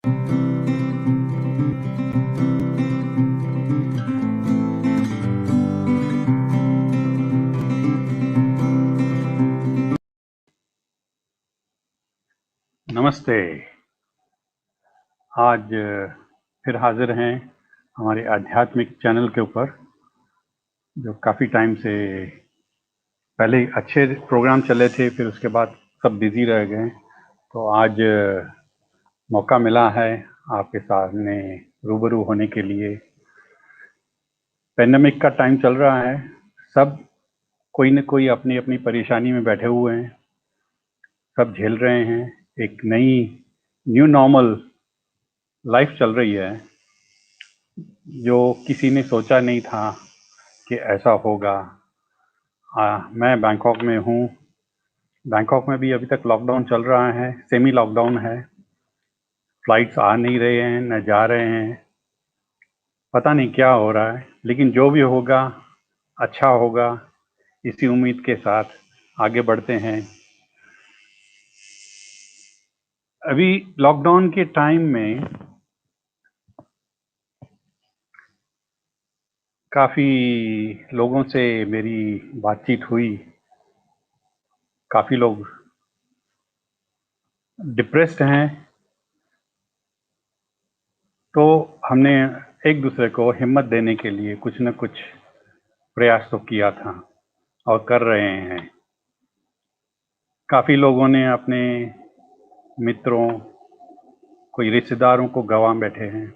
नमस्ते। आज फिर हाजिर हैं हमारे आध्यात्मिक चैनल के ऊपर, जो काफ़ी टाइम से पहले अच्छे प्रोग्राम चले थे, फिर उसके बाद सब बिजी रह गए। तो आज मौका मिला है आपके सामने रूबरू होने के लिए। पेंडेमिक का टाइम चल रहा है, सब कोई न कोई अपनी अपनी परेशानी में बैठे हुए हैं, सब झेल रहे हैं। एक नई न्यू नॉर्मल लाइफ चल रही है, जो किसी ने सोचा नहीं था कि ऐसा होगा। मैं बैंकॉक में हूँ। बैंकॉक में भी अभी तक लॉकडाउन चल रहा है, सेमी लॉकडाउन है। फ्लाइट्स आ नहीं रहे हैं, न जा रहे हैं। पता नहीं क्या हो रहा है, लेकिन जो भी होगा अच्छा होगा, इसी उम्मीद के साथ आगे बढ़ते हैं। अभी लॉकडाउन के टाइम में काफ़ी लोगों से मेरी बातचीत हुई। काफ़ी लोग डिप्रेस्ड हैं, तो हमने एक दूसरे को हिम्मत देने के लिए कुछ न कुछ प्रयास तो किया था और कर रहे हैं। काफ़ी लोगों ने अपने मित्रों, कोई रिश्तेदारों को गंवा बैठे हैं।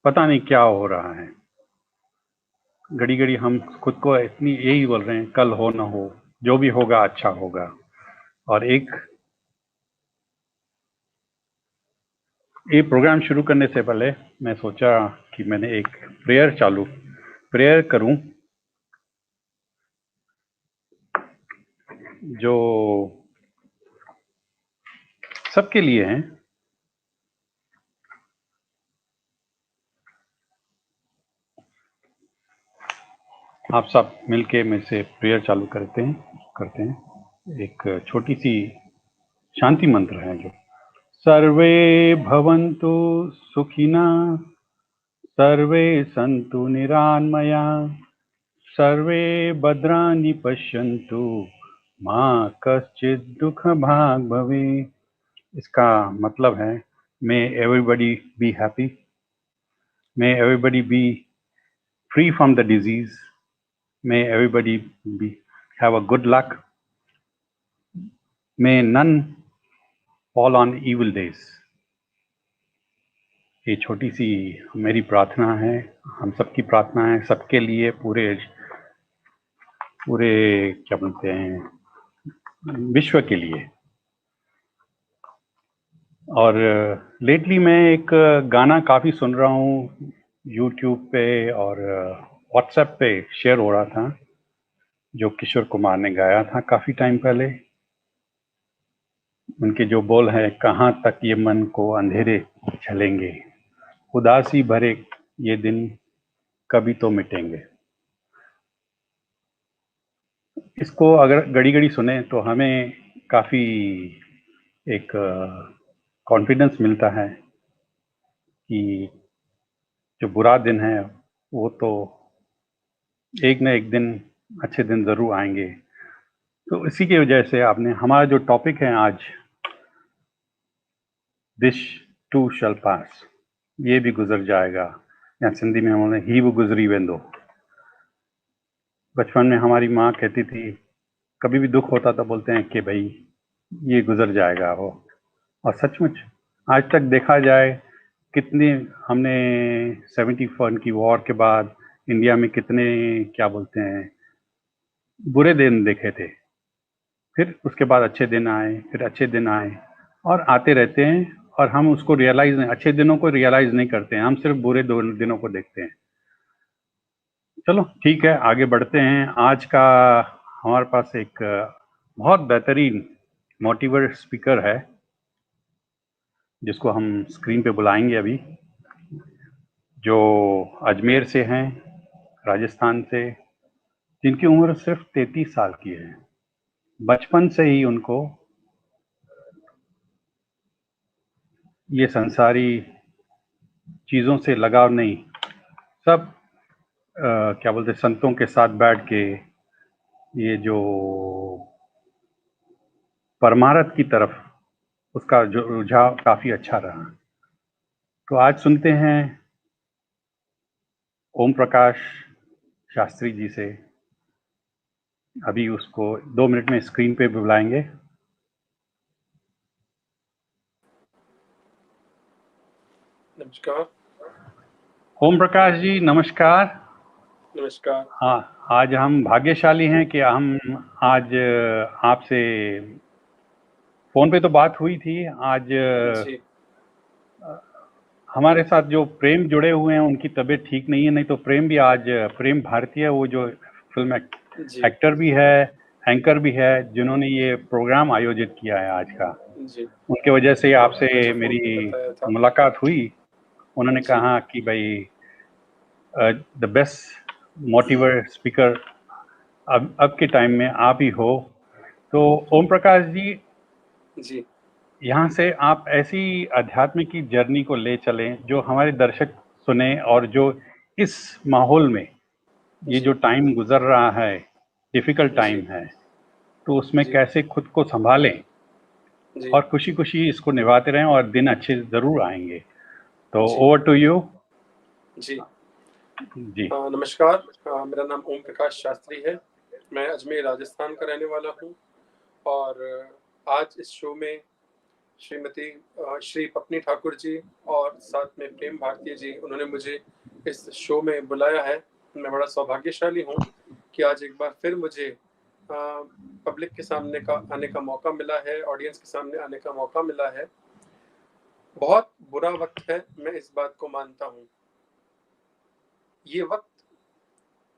पता नहीं क्या हो रहा है। घड़ी घड़ी हम खुद को इतनी यही बोल रहे हैं, कल हो ना हो, जो भी होगा अच्छा होगा। और ये प्रोग्राम शुरू करने से पहले मैं सोचा कि मैंने एक प्रेयर करूं, जो सबके लिए है। आप सब मिलके मेरे से प्रेयर चालू करते हैं। एक छोटी सी शांति मंत्र है, जो सर्वे भवन्तु सुखिनः, सर्वे सन्तु निरामया, सर्वे भद्राणि पश्यन्तु, माँ कश्चित् दुःख भाग् भवेत्। इसका मतलब है, may everybody be happy, may everybody be free from the disease, may everybody have a good luck, may none fall on evil days। ये छोटी सी मेरी प्रार्थना है, हम सबकी प्रार्थना है, सबके लिए, पूरे पूरे क्या बोलते हैं, विश्व के लिए। और लेटली मैं एक गाना काफ़ी सुन रहा हूँ, यूट्यूब पे और व्हाट्सएप पे शेयर हो रहा था, जो किशोर कुमार ने गाया था काफ़ी टाइम पहले। उनके जो बोल हैं, कहाँ तक ये मन को अंधेरे झलेंगे, उदासी भरे ये दिन कभी तो मिटेंगे। इसको अगर घड़ी घड़ी सुने तो हमें काफ़ी एक कॉन्फिडेंस मिलता है कि जो बुरा दिन है वो तो एक न एक दिन, अच्छे दिन ज़रूर आएंगे। तो इसी की वजह से आपने हमारा जो टॉपिक है आज, दिस टू शल पास, ये भी गुजर जाएगा, या सिंधी में हम बोले ही वो गुजरी वेंदो। बचपन में हमारी माँ कहती थी, कभी भी दुख होता था बोलते हैं कि भाई ये गुजर जाएगा वो। और सचमुच आज तक देखा जाए, कितने हमने 71 की वॉर के बाद इंडिया में कितने क्या बोलते हैं बुरे दिन देखे थे। फिर उसके बाद अच्छे दिन आए, फिर अच्छे दिन आए, और आते रहते हैं। और हम उसको रियलाइज नहीं, अच्छे दिनों को रियलाइज नहीं करते हैं, हम सिर्फ बुरे दिनों को देखते हैं। चलो ठीक है, आगे बढ़ते हैं। आज का हमारे पास एक बहुत बेहतरीन मोटिवेटर स्पीकर है, जिसको हम स्क्रीन पे बुलाएंगे अभी, जो अजमेर से हैं, राजस्थान से, जिनकी उम्र सिर्फ 33 साल की है। बचपन से ही उनको ये संसारी चीज़ों से लगाव नहीं, सब क्या बोलते संतों के साथ बैठ के ये जो परमार्थ की तरफ उसका जो रुझाव काफ़ी अच्छा रहा। तो आज सुनते हैं ओम प्रकाश शास्त्री जी से। अभी उसको 2 मिनट में स्क्रीन पे बुलाएंगे। नमस्कार। ओम प्रकाश जी नमस्कार। नमस्कार। हाँ, आज हम भाग्यशाली हैं कि हम आज आपसे फोन पे तो बात हुई थी। आज जी हमारे साथ जो प्रेम जुड़े हुए हैं उनकी तबीयत ठीक नहीं है, नहीं तो प्रेम भी आज प्रेम भारती है, वो जो फिल्म जी एक्टर भी है, एंकर भी है, जिन्होंने ये प्रोग्राम आयोजित किया है आज का। जी उनके वजह से आपसे मुझे फोन मेरी पे बताया था। मुलाकात हुई। उन्होंने जी कहा कि भाई द बेस्ट मोटिवेटर स्पीकर अब के टाइम में आप ही हो। तो ओम प्रकाश जी, जी यहाँ से आप ऐसी अध्यात्म की जर्नी को ले चलें जो हमारे दर्शक सुने, और जो इस माहौल में ये जो जी टाइम गुजर रहा है, डिफिकल्ट टाइम जी है, तो उसमें जी कैसे खुद को संभालें जी और खुशी खुशी इसको निभाते रहें, और दिन अच्छे जरूर आएंगे। तो जी ओवर टू यू। जी जी। नमस्कार। मेरा नाम ओम प्रकाश शास्त्री है। मैं अजमेर राजस्थान का रहने वाला हूँ और आज इस शो में श्रीमती श्री पत्नी ठाकुर जी और साथ में प्रेम भारती जी, उन्होंने मुझे इस शो में बुलाया है। मैं बड़ा सौभाग्यशाली हूँ कि आज एक बार फिर मुझे पब्लिक के सामने का आने का मौका मिला है, ऑडियंस के सामने आने का मौका मिला है। बहुत बुरा वक्त है, मैं इस बात को मानता हूँ। ये वक्त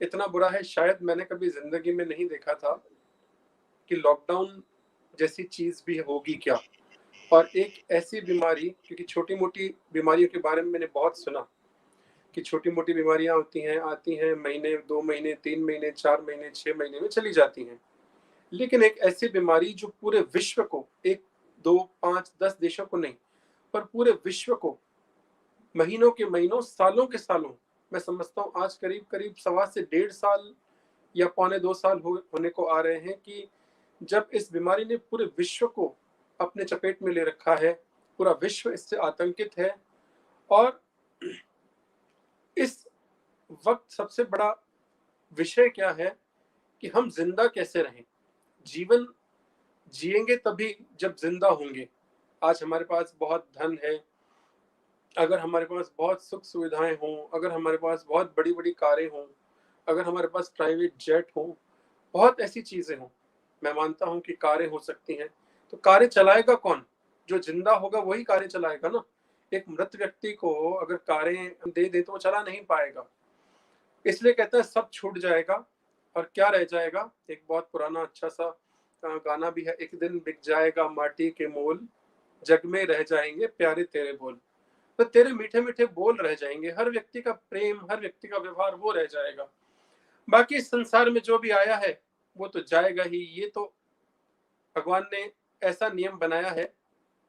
इतना बुरा है, शायद मैंने कभी जिंदगी में नहीं देखा था कि लॉकडाउन जैसी चीज भी होगी क्या। और एक ऐसी बीमारी, क्योंकि छोटी मोटी बीमारियों के बारे में मैंने बहुत सुना कि छोटी मोटी बीमारियां होती हैं, आती हैं, महीने 2 महीने 3 महीने 4 महीने 6 महीने में चली जाती हैं। लेकिन एक ऐसी बीमारी जो पूरे विश्व को, 1 2 5 10 देशों को नहीं, पर पूरे विश्व को महीनों के महीनों, सालों के सालों, मैं समझता हूँ आज करीब करीब 1.25 से 1.5 साल या पौने 2 साल होने को आ रहे हैं कि जब इस बीमारी ने पूरे विश्व को अपने चपेट में ले रखा है। पूरा विश्व इससे आतंकित है। और इस वक्त सबसे बड़ा विषय क्या है कि हम जिंदा कैसे रहें। जीवन जिएंगे तभी जब जिंदा होंगे। आज हमारे पास बहुत धन है, अगर हमारे पास बहुत सुख सुविधाएं हों, अगर हमारे पास बहुत बड़ी बड़ी कारें हों, अगर हमारे पास प्राइवेट जेट हो, बहुत ऐसी चीजें हों, मैं मानता हूं कि कारें हो सकती हैं, तो कारें चलाएगा कौन? जो जिंदा होगा वही कारें चलाएगा ना। एक मृत व्यक्ति को अगर कारें दे दे तो वो चला नहीं पाएगा। इसलिए कहता है सब छूट जाएगा और क्या रह जाएगा। एक बहुत पुराना अच्छा सा गाना भी है, एक दिन बिक जाएगा माटी के मोल, जग में रह जाएंगे प्यारे तेरे बोल। तो तेरे मीठे मीठे बोल रह जाएंगे, हर व्यक्ति का प्रेम, हर व्यक्ति का व्यवहार वो रह जाएगा। बाकी इस संसार में जो भी आया है वो तो जाएगा ही। ये तो भगवान ने ऐसा नियम बनाया है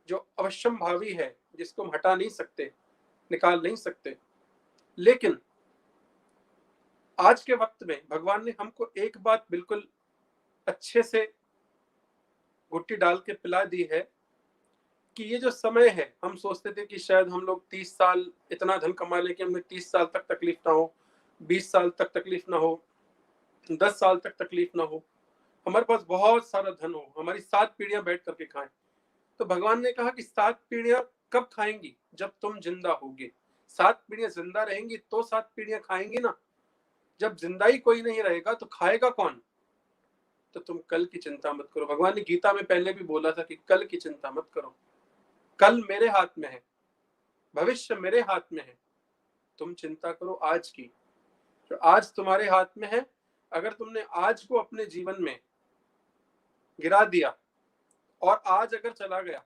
जो अवश्यम भावी है, जिसको हम हटा नहीं सकते, निकाल नहीं सकते। लेकिन आज के वक्त में भगवान ने हमको एक बात बिल्कुल अच्छे से घुट्टी डाल के पिला दी है कि ये जो समय है, हम सोचते थे कि शायद हम लोग 30 साल इतना धन कमा लें कि हमें 30 साल तक तकलीफ ना हो, 20 साल तक तकलीफ ना हो, 10 साल तक तकलीफ ना हो, हमारे पास बहुत सारा धन हो, हमारी 7 पीढ़ियां बैठ करके खाएं। तो भगवान ने कहा कि 7 पीढ़ियां कब खाएंगी? जब तुम जिंदा होगे। 7 पीढ़ियां जिंदा रहेंगी तो 7 पीढ़ियां खाएंगी ना। जब जिंदा ही कोई नहीं रहेगा तो खाएगा कौन? तो तुम कल की चिंता मत करो। भगवान ने गीता में पहले भी बोला था कि कल की चिंता मत करो, कल मेरे हाथ में है, भविष्य मेरे हाथ में है। तुम चिंता करो आज की, जो आज तुम्हारे हाथ में है। अगर तुमने आज को अपने जीवन में गिरा दिया और आज अगर चला गया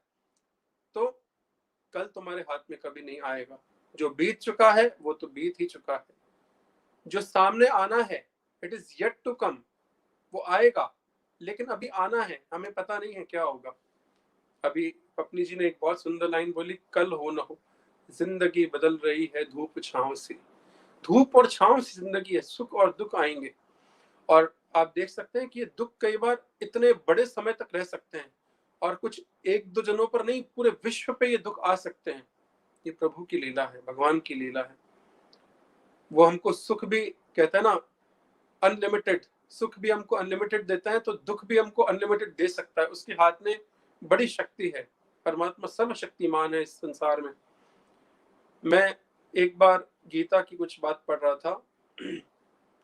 तो कल तुम्हारे हाथ में कभी नहीं आएगा। जो बीत चुका है वो तो बीत ही चुका है। जो सामने आना है, it is yet to come, वो आएगा, लेकिन अभी आना है, हमें पता नहीं है क्या होगा। अभी पत्नी जी ने एक बहुत सुंदर लाइन बोली, कल हो न हो जिंदगी बदल रही है धूप छांव से। धूप और छांव से जिंदगी है, सुख और दुख आएंगे। और आप देख सकते हैं कि ये दुख कई बार इतने बड़े समय तक रह सकते हैं, और कुछ एक दो जनों पर नहीं, पूरे विश्व पे ये दुख आ सकते हैं। ये प्रभु की लीला है, भगवान की लीला है। वो हमको सुख भी, कहते हैं ना, अनलिमिटेड सुख भी हमको अनलिमिटेड देता है, तो दुख भी हमको अनलिमिटेड दे सकता है। उसके हाथ में बड़ी शक्ति है। परमात्मा सर्वशक्तिमान है इस संसार में। मैं एक बार गीता की कुछ बात पढ़ रहा था,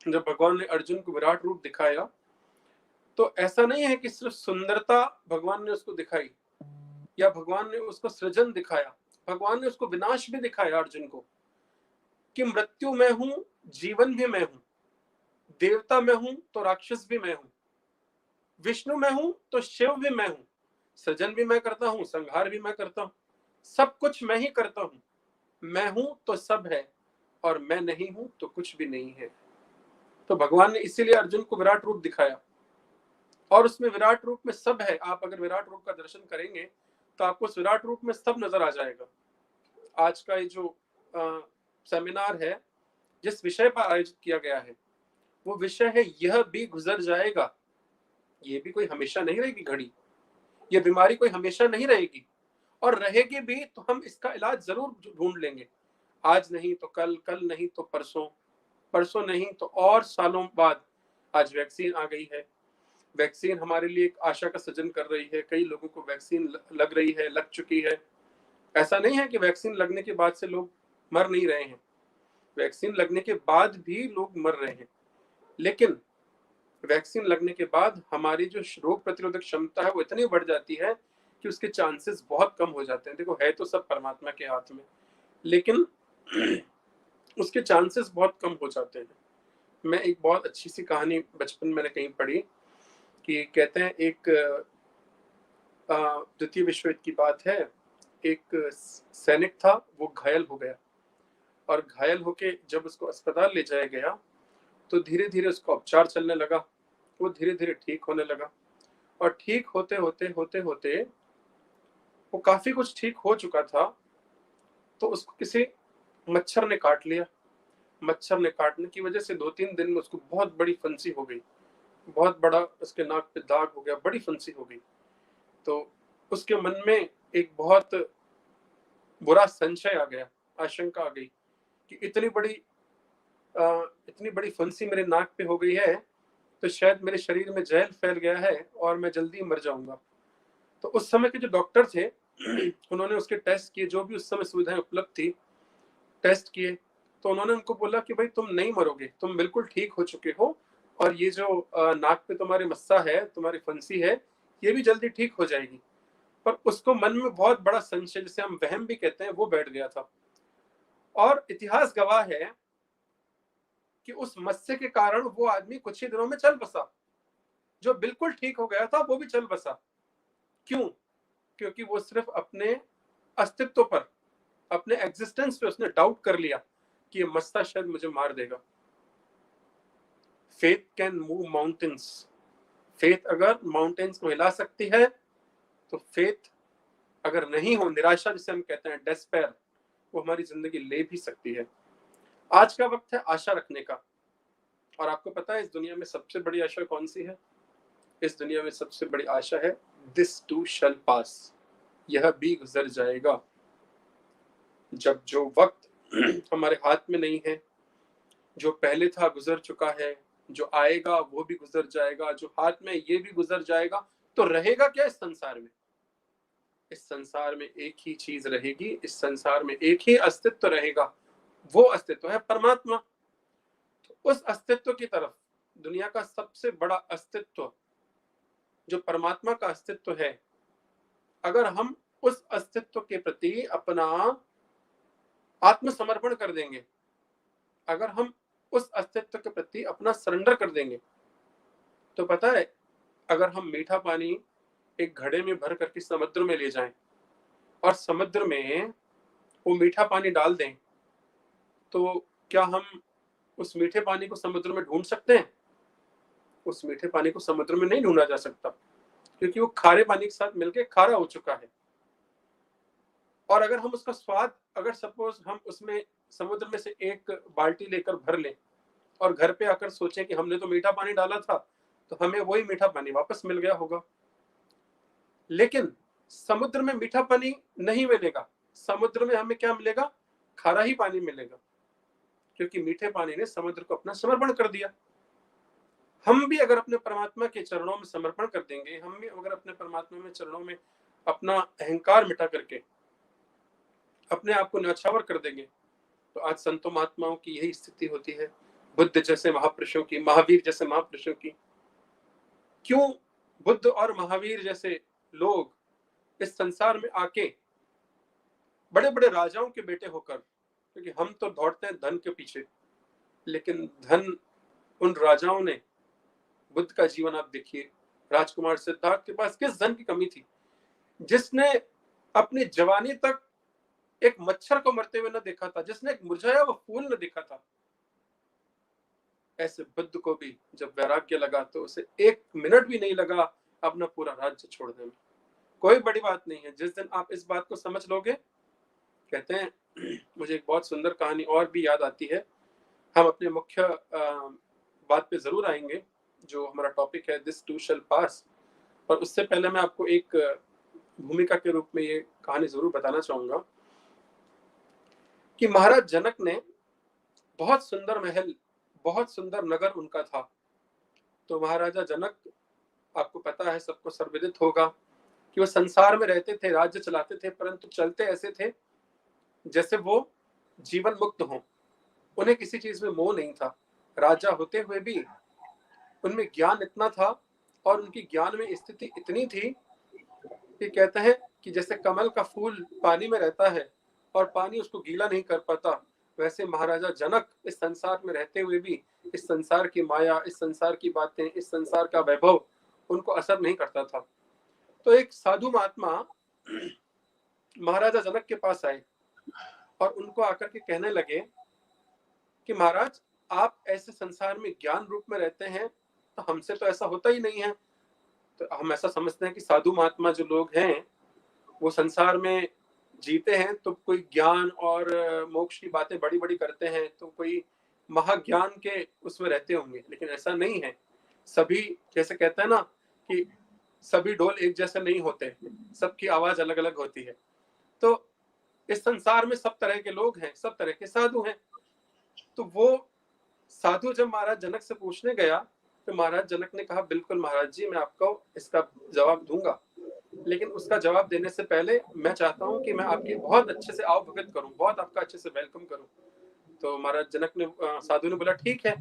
जब भगवान ने अर्जुन को विराट रूप दिखाया, तो ऐसा नहीं है कि सिर्फ सुंदरता भगवान ने उसको दिखाई या भगवान ने उसको सृजन दिखाया, भगवान ने उसको विनाश भी दिखाया अर्जुन को, कि मृत्यु मैं हूं, जीवन भी मैं हूं, देवता मैं हूं तो राक्षस भी मैं हूं, विष्णु मैं हूं तो शिव भी मैं हूं, सृजन भी मैं करता हूं, संहार भी मैं करता हूं, सब कुछ मैं ही करता हूं। मैं हूं तो सब है, और मैं नहीं हूं तो कुछ भी नहीं है। तो भगवान ने इसीलिए अर्जुन को विराट रूप दिखाया, और उसमें विराट रूप में सब है। आप अगर विराट रूप का दर्शन करेंगे तो आपको उस विराट रूप में सब नजर आ जाएगा। आज का ये जो सेमिनार है, जिस विषय पर आयोजित किया गया है, वो विषय है यह भी गुजर जाएगा। ये भी कोई हमेशा नहीं रहेगी घड़ी, ये बीमारी कोई हमेशा नहीं रहेगी, और रहेगी भी तो हम इसका इलाज जरूर ढूंढ लेंगे। आज नहीं तो कल, कल नहीं तो परसों, परसों नहीं तो और सालों बाद। आज वैक्सीन आ गई है, वैक्सीन हमारे लिए एक आशा का सृजन कर रही है। कई लोगों को वैक्सीन लग रही है, लग चुकी है। ऐसा नहीं है कि वैक्सीन लगने के बाद से लोग मर नहीं रहे हैं, वैक्सीन लगने के बाद भी लोग मर रहे हैं। लेकिन वैक्सीन लगने के बाद हमारी जो रोग प्रतिरोधक क्षमता है वो इतनी बढ़ जाती है कि उसके चांसेस बहुत कम हो जाते हैं। देखो, है तो सब परमात्मा के हाथ में, लेकिन उसके चांसेस बहुत कम हो जाते हैं। मैं एक बहुत अच्छी सी कहानी बचपन में मैंने कहीं पढ़ी, कि कहते हैं एक द्वितीय विश्व युद्ध की बात है, एक सैनिक था, वो घायल हो गया, और घायल होके जब उसको अस्पताल ले जाया गया तो धीरे धीरे उसका उपचार चलने लगा, वो धीरे धीरे ठीक होने लगा, और ठीक होते होते होते होते वो काफी कुछ ठीक हो चुका था, तो उसको किसी मच्छर ने काट लिया। मच्छर ने काटने की वजह से 2-3 दिन में उसको बहुत बड़ी फंसी हो गई, बहुत बड़ा उसके नाक पे दाग हो गया, बड़ी फंसी हो गई। तो उसके मन में एक बहुत बुरा संशय आ गया, आशंका आ गई कि इतनी बड़ी फंसी मेरे नाक पे हो गई है, तो शायद मेरे शरीर में जहर फैल गया है और मैं जल्दी मर जाऊंगा। तो उस समय के जो डॉक्टर थे, उन्होंने उसके टेस्ट किए, जो भी उस समय सुविधाएं उपलब्ध थी, टेस्ट किए। तो उन्होंने उनको बोला कि भाई तुम नहीं मरोगे, तुम बिल्कुल ठीक हो चुके हो, और ये जो नाक पे तुम्हारी मस्सा है, तुम्हारी फंसी है, ये भी जल्दी ठीक हो जाएगी। पर उसको मन में बहुत बड़ा संशय, जिसे हम वहम भी कहते हैं, वो बैठ गया था। और इतिहास गवाह है कि उस मस्से के कारण वो आदमी कुछ ही दिनों में चल बसा। जो बिल्कुल ठीक हो गया था वो भी चल बसा। क्यों? क्योंकि वो सिर्फ अपने अस्तित्व पर, अपने एग्जिस्टेंस पे उसने डाउट कर लिया कि ये मस्सा शायद मुझे मार देगा। Faith can move mountains. Faith अगर माउंटेन्स को हिला सकती है, तो फेथ अगर नहीं हो, निराशा जिसे हम कहते हैं, डेस्पेयर, वो हमारी जिंदगी ले भी सकती है। आज का वक्त है आशा रखने का। और आपको पता है इस दुनिया में सबसे बड़ी आशा कौन सी है? इस दुनिया में सबसे बड़ी आशा है, दिस टू शैल पास, यह भी गुजर जाएगा। जब जो वक्त हमारे हाथ में नहीं है, जो पहले था गुजर चुका है, जो आएगा वो भी गुजर जाएगा, जो हाथ में ये भी गुजर जाएगा, तो रहेगा क्या इस संसार में? इस संसार में एक ही चीज रहेगी, इस संसार में एक ही अस्तित्व रहेगा, वो अस्तित्व है परमात्मा। तो उस अस्तित्व की तरफ, दुनिया का सबसे बड़ा अस्तित्व जो परमात्मा का अस्तित्व है, अगर हम उस अस्तित्व के प्रति अपना आत्मसमर्पण कर देंगे, अगर हम उस अस्तित्व के प्रति अपना सरेंडर कर देंगे, तो पता है, अगर हम मीठा पानी एक घड़े में भर करके समुद्र में ले जाएं और समुद्र में वो मीठा पानी डाल दें, तो क्या हम उस मीठे पानी को समुद्र में ढूंढ सकते हैं? उस मीठे पानी को समुद्र में नहीं ढूंढा जा सकता। क्योंकि वो खारे पानी के साथ मिलके खारा हो चुका है। और अगर हम उसका स्वाद, अगर सपोज हम उसमें समुद्र में से एक बाल्टी लेकर भर लें और घर पे आकर सोचें कि हमने तो मीठा पानी डाला था, तो हमें वही मीठा पानी वापस मिल गया होगा। लेकिन समुद्र में मीठा पानी नहीं मिलेगा, समुद्र में हमें क्या मिलेगा? खारा ही पानी मिलेगा, क्योंकि मीठे पानी ने समुद्र को अपना समर्पण कर दिया। हम भी अगर अपने परमात्मा के चरणों में समर्पण कर देंगे, हम भी अगर अपने परमात्मा में चरणों में अपना अहंकार मिटा करके अपने आप को न्यौछावर कर देंगे, तो आज संतों महात्माओं की यही स्थिति होती है, बुद्ध जैसे महापुरुषों की, महावीर जैसे महापुरुषों की। क्यों बुद्ध और महावीर जैसे लोग इस संसार में आके बड़े बड़े राजाओं के बेटे होकर, क्योंकि हम तो दौड़ते हैं धन के पीछे, लेकिन धन उन राजाओं ने, बुद्ध का जीवन आप देखिए, राजकुमार सिद्धार्थ के पास किस धन की कमी थी, जिसने अपनी जवानी तक एक मच्छर को मरते हुए न देखा था, जिसने एक मुरझाया हुआ फूल न देखा था। ऐसे बुद्ध को भी जब वैराग्य लगा तो उसे 1 मिनट भी नहीं लगा अपना पूरा राज्य छोड़ने में। कोई बड़ी बात नहीं है, जिस दिन आप इस बात को समझ लोगे, कहते हैं मुझे एक बहुत सुंदर कहानी और भी याद आती है। हम अपने मुख्य बात पे जरूर आएंगे, जो हमारा टॉपिक है दिस टू शैल पास, और उससे पहले मैं आपको एक भूमिका के रूप में ये कहानी जरूर बताना चाहूंगा कि महाराज जनक ने बहुत सुंदर महल, बहुत सुंदर नगर उनका था। तो महाराजा जनक, आपको पता है, सबको सर्वविदित होगा कि वो संसार में रहते थे, राज्य चलाते थे, परंतु चलते ऐसे थे जैसे वो जीवन मुक्त हों। उन्हें किसी चीज में मोह नहीं था। राजा होते हुए भी उनमें ज्ञान इतना था और उनकी ज्ञान में स्थिति इतनी थी कि कहते हैं कि जैसे कमल का फूल पानी में रहता है और पानी उसको गीला नहीं कर पाता, वैसे महाराजा जनक इस संसार में रहते हुए भी इस संसार की माया, इस संसार की बातें, इस संसार का वैभव उनको असर नहीं करता था। तो एक साधु महात्मा महाराजा जनक के पास आए और उनको आकर के कहने लगे कि महाराज, आप ऐसे संसार में ज्ञान रूप में रहते हैं, तो हमसे तो ऐसा होता ही नहीं है। तो हम ऐसा समझते हैं कि साधु महात्मा जो लोग हैं वो संसार में जीते हैं तो कोई ज्ञान और मोक्ष की बातें बड़ी बड़ी करते हैं, तो कोई महाज्ञान के उसमें रहते होंगे, लेकिन ऐसा नहीं है। सभी, जैसे कहते हैं ना कि सभी ढोल एक जैसे नहीं होते, सबकी आवाज अलग अलग होती है। तो इस संसार में सब तरह के लोग हैं, सब तरह के साधु हैं। तो वो साधु जब महाराज जनक से पूछने गया तो महाराज जनक ने कहा, बिल्कुल महाराज जी, मैं आपको इसका जवाब दूंगा, लेकिन उसका जवाब देने से पहले मैं चाहता हूं कि मैं आपकी बहुत अच्छे से आओ भगत करूं, बहुत आपका अच्छे से वेलकम करूं। तो महाराज जनक ने, साधु ने बोला ठीक है।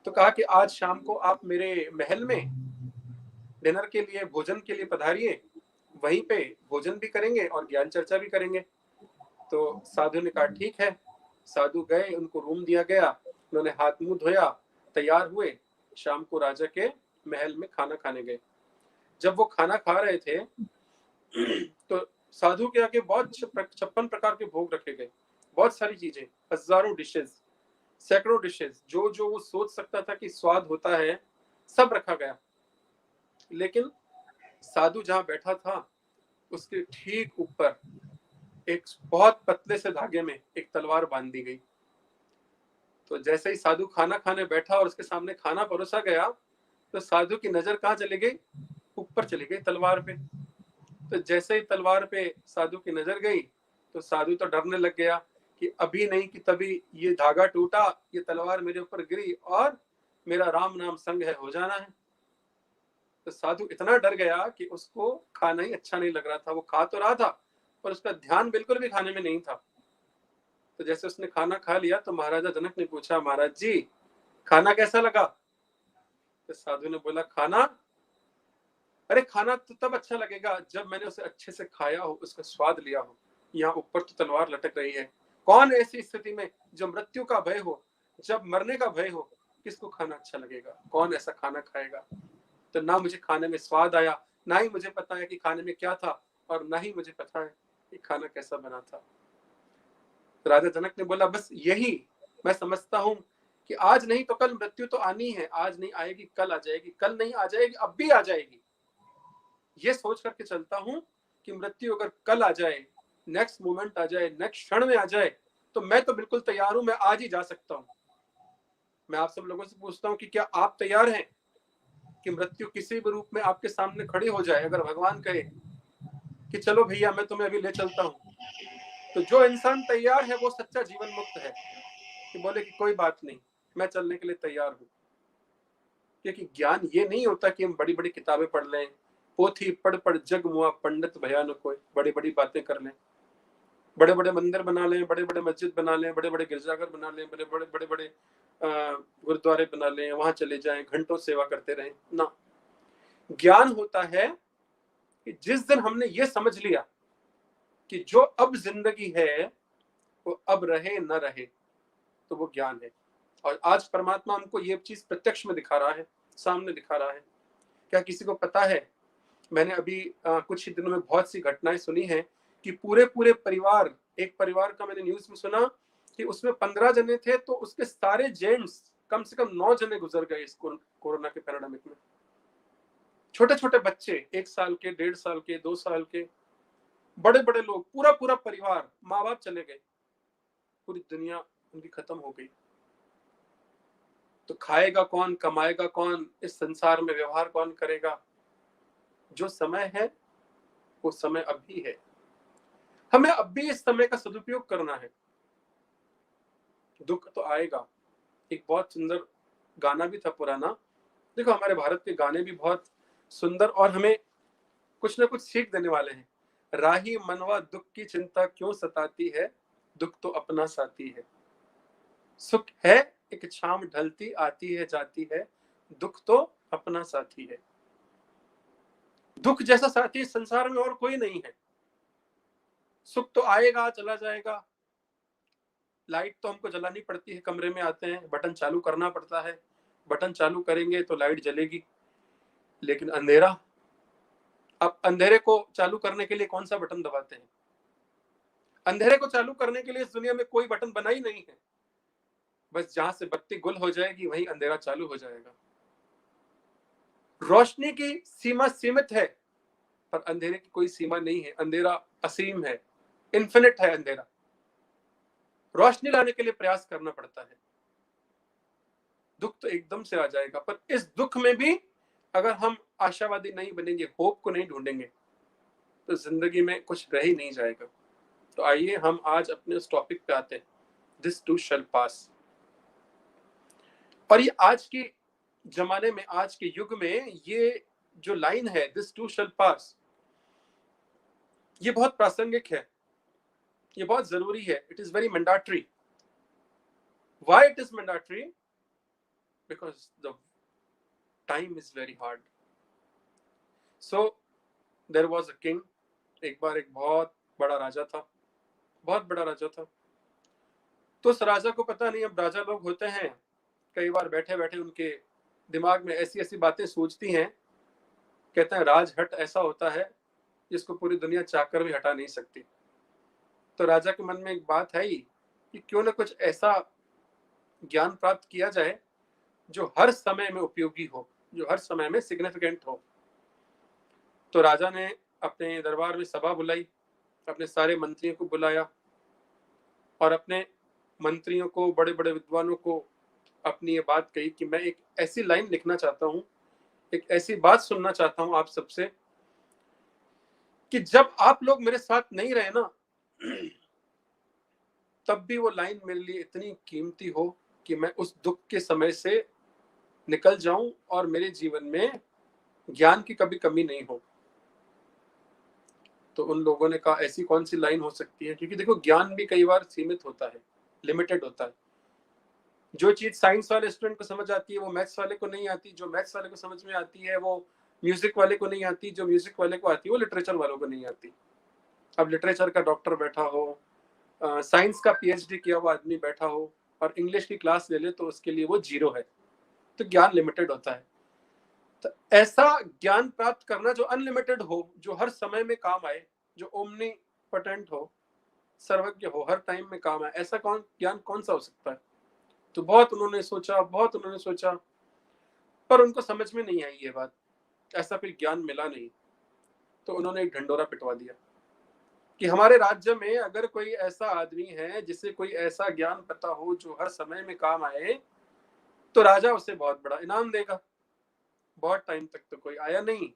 तो कहा कि आज शाम को आप मेरे महल में डिनर के लिए, भोजन के लिए पधारिए, वहीं पे भोजन भी करेंगे और ज्ञान चर्चा भी करेंगे। तो साधु ने कहा ठीक है। साधु गए, उनको रूम दिया गया, उन्होंने हाथ मुंह धोया, तैयार हुए, शाम को राजा के महल में खाना खाने गए। जब वो खाना खा रहे थे तो साधु के आगे बहुत 56 प्रकार के भोग रखे गए, बहुत सारी चीजें, हजारों डिशेज, सैकड़ों डिशेज, जो जो वो सोच सकता था कि स्वाद होता है, सब रखा गया। लेकिन साधु जहां बैठा था उसके ठीक ऊपर एक बहुत पतले से धागे में एक तलवार बांध दी गई। तो जैसे ही साधु खाना खाने बैठा और उसके सामने खाना परोसा गया, तो साधु की नजर कहाँ चली गई? ऊपर चली गई, तलवार पे। तो जैसे ही तलवार पे साधु की नजर गई तो साधु तो डरने लग गया कि अभी नहीं कि तभी ये धागा टूटा, ये तलवार मेरे ऊपर गिरी और मेरा राम नाम संग है, हो जाना है। तो साधु इतना डर गया कि उसको खाना ही अच्छा नहीं लग रहा था। वो खा तो रहा था पर उसका ध्यान बिल्कुल भी खाने में नहीं था। तो जैसे उसने खाना खा लिया तो महाराजा जनक ने पूछा, महाराज जी खाना कैसा लगा? तो साधु ने बोला, खाना, अरे खाना तो तब अच्छा लगेगा जब मैंने उसे अच्छे से खाया हो, उसका स्वाद लिया हो। यहाँ ऊपर तो तलवार लटक रही है। कौन ऐसी स्थिति में जो मृत्यु का भय हो, जब मरने का भय हो, किसको खाना अच्छा लगेगा? कौन ऐसा खाना खाएगा? तो ना मुझे खाने में स्वाद आया, ना ही मुझे पता है कि खाने में क्या था, और ना ही मुझे पता है कि खाना कैसा बना था। तो राजा जनक ने बोला, बस यही मैं समझता हूँ कि आज नहीं तो कल मृत्यु तो आनी है। आज नहीं आएगी कल आ जाएगी, कल नहीं आ जाएगी अब भी आ जाएगी। ये सोच करके चलता हूं कि मृत्यु अगर कल आ जाए, नेक्स्ट मोमेंट आ जाए, नेक्स्ट क्षण में आ जाए, तो मैं तो बिल्कुल तैयार हूं, मैं आज ही जा सकता हूं। मैं आप सब लोगों से पूछता हूं कि क्या आप तैयार हैं कि मृत्यु किसी भी रूप में आपके सामने खड़ी हो जाए, अगर भगवान कहे कि चलो भैया मैं तुम्हें अभी ले चलता हूं, तो जो इंसान तैयार है वो सच्चा जीवन मुक्त है, कि बोले कि कोई बात नहीं, मैं चलने के लिए तैयार हूं। क्योंकि ज्ञान ये नहीं होता कि हम बड़ी बड़ी किताबें पढ़ लें, पोथी पढ़ पढ़ जग मुआ पंडित भयानक कोई, बड़ी बड़ी बातें कर लें, बड़े बड़े मंदिर बना लें, बड़े बड़े मस्जिद बना लें, बड़े बड़े गिरजाघर बना लें, बड़े बड़े गुरुद्वारे बना लें, वहां चले जाएं, घंटों सेवा करते रहें ना। ज्ञान होता है कि जिस दिन हमने ये समझ लिया कि जो अब जिंदगी है वो अब रहे न रहे, तो वो ज्ञान है। और आज परमात्मा हमको ये चीज प्रत्यक्ष में दिखा रहा है, सामने दिखा रहा है। क्या किसी को पता है, मैंने अभी कुछ ही दिनों में बहुत सी घटनाएं सुनी हैं कि पूरे पूरे परिवार, एक परिवार का मैंने न्यूज में सुना कि उसमें 15 जने थे, तो उसके सारे जेंट्स कम से कम 9 जने गुजर गए इस कोरोना के पैराडामिक में। छोटे छोटे बच्चे, 1 साल के, 1.5 साल के, 2 साल के, बड़े बड़े लोग, पूरा पूरा परिवार, माँ बाप चले गए, पूरी दुनिया उनकी खत्म हो गई। तो खाएगा कौन, कमाएगा कौन, इस संसार में व्यवहार कौन करेगा? जो समय है वो समय अभी है, हमें अब भी इस समय का सदुपयोग करना है। दुख तो आएगा। एक बहुत सुंदर गाना भी था पुराना, देखो हमारे भारत के गाने भी बहुत सुंदर और हमें कुछ ना कुछ सीख देने वाले हैं। राही मनवा दुख की चिंता क्यों सताती है, दुख तो अपना साथी है। सुख है एक छाम ढलती आती है जाती है, दुख तो अपना साथी है। दुख जैसा साथी संसार में और कोई नहीं है। सुख तो आएगा चला जाएगा, लाइट तो हमको जलानी पड़ती है, कमरे में आते हैं बटन चालू करना पड़ता है, बटन चालू करेंगे तो लाइट जलेगी। लेकिन अंधेरा, अब अंधेरे को चालू करने के लिए कौन सा बटन दबाते हैं? अंधेरे को चालू करने के लिए इस दुनिया में कोई बटन बना ही नहीं है, बस जहां से बत्ती गुल हो जाएगी वहीं अंधेरा चालू हो जाएगा। रोशनी की सीमा सीमित है, पर अंधेरे की कोई सीमा नहीं है। अंधेरा असीम है, इन्फिनिट है अंधेरा। रोशनी लाने के लिए प्रयास करना पड़ता है। दुख तो एकदम से आ जाएगा, पर इस दुख में भी अगर हम आशावादी नहीं बनेंगे, होप को नहीं ढूंढेंगे, तो जिंदगी में कुछ रह ही नहीं जाएगा। तो आइए हम आज अपने उस टॉपिक पे आते हैं, दिस टू शैल पास। और ये आज के जमाने में, आज के युग में, ये जो लाइन है दिस टू शैल पास, ये बहुत प्रासंगिक है, ये बहुत जरूरी है। It is very mandatory. Why it is mandatory? Because the time is very hard. So there was a king. एक बार एक बहुत बड़ा राजा था, बहुत बड़ा राजा था। तो उस राजा को पता नहीं, अब राजा लोग होते हैं, कई बार बैठे बैठे उनके दिमाग में ऐसी ऐसी बातें सूझती हैं, कहते हैं राजहट ऐसा होता है जिसको पूरी दुनिया चाहकर भी हटा नहीं सकती। तो राजा के मन में एक बात है ही कि क्यों ना कुछ ऐसा ज्ञान प्राप्त किया जाए जो हर समय में उपयोगी हो, जो हर समय में सिग्निफिकेंट हो। तो राजा ने अपने दरबार में सभा बुलाई, अपने सारे मंत्रियों को बुलाया और अपने मंत्रियों को, बड़े बड़े विद्वानों को अपनी ये बात कही कि मैं एक ऐसी लाइन लिखना चाहता हूं, एक ऐसी बात सुनना चाहता हूं आप सबसे, कि जब आप लोग मेरे साथ नहीं रहे ना, तब भी वो लाइन मेरे लिए इतनी कीमती हो कि मैं उस दुख के समय से निकल जाऊं और मेरे जीवन में ज्ञान की कभी कमी नहीं हो। तो उन लोगों ने कहा ऐसी कौन सी लाइन हो सकती है, क्योंकि देखो ज्ञान भी कई बार सीमित होता है, लिमिटेड होता है। जो चीज साइंस वाले स्टूडेंट को समझ आती है वो मैथ्स वाले को नहीं आती, जो मैथ्स वाले को समझ में आती है वो म्यूजिक वाले को नहीं आती, जो म्यूजिक वाले को आती है वो लिटरेचर वालों को नहीं आती। अब लिटरेचर का डॉक्टर बैठा हो, साइंस का पीएचडी किया हुआ आदमी बैठा हो और इंग्लिश की क्लास ले ले तो उसके लिए वो जीरो है। तो ज्ञान लिमिटेड होता है। तो ऐसा ज्ञान प्राप्त करना जो अनलिमिटेड हो, जो हर समय में काम आए, जो ओमनी पोटेंट हो, सर्वज्ञ हो, हर टाइम में काम आए, ऐसा ज्ञान कौन सा हो सकता है? तो बहुत उन्होंने सोचा, बहुत उन्होंने सोचा, पर उनको समझ में नहीं आई ये बात, ऐसा कोई ज्ञान मिला नहीं। तो उन्होंने एक ढंढोरा पिटवा दिया कि हमारे राज्य में अगर कोई ऐसा आदमी है जिसे कोई ऐसा ज्ञान पता हो जो हर समय में काम आए, तो राजा उसे बहुत बड़ा इनाम देगा। बहुत टाइम तक तो कोई आया नहीं।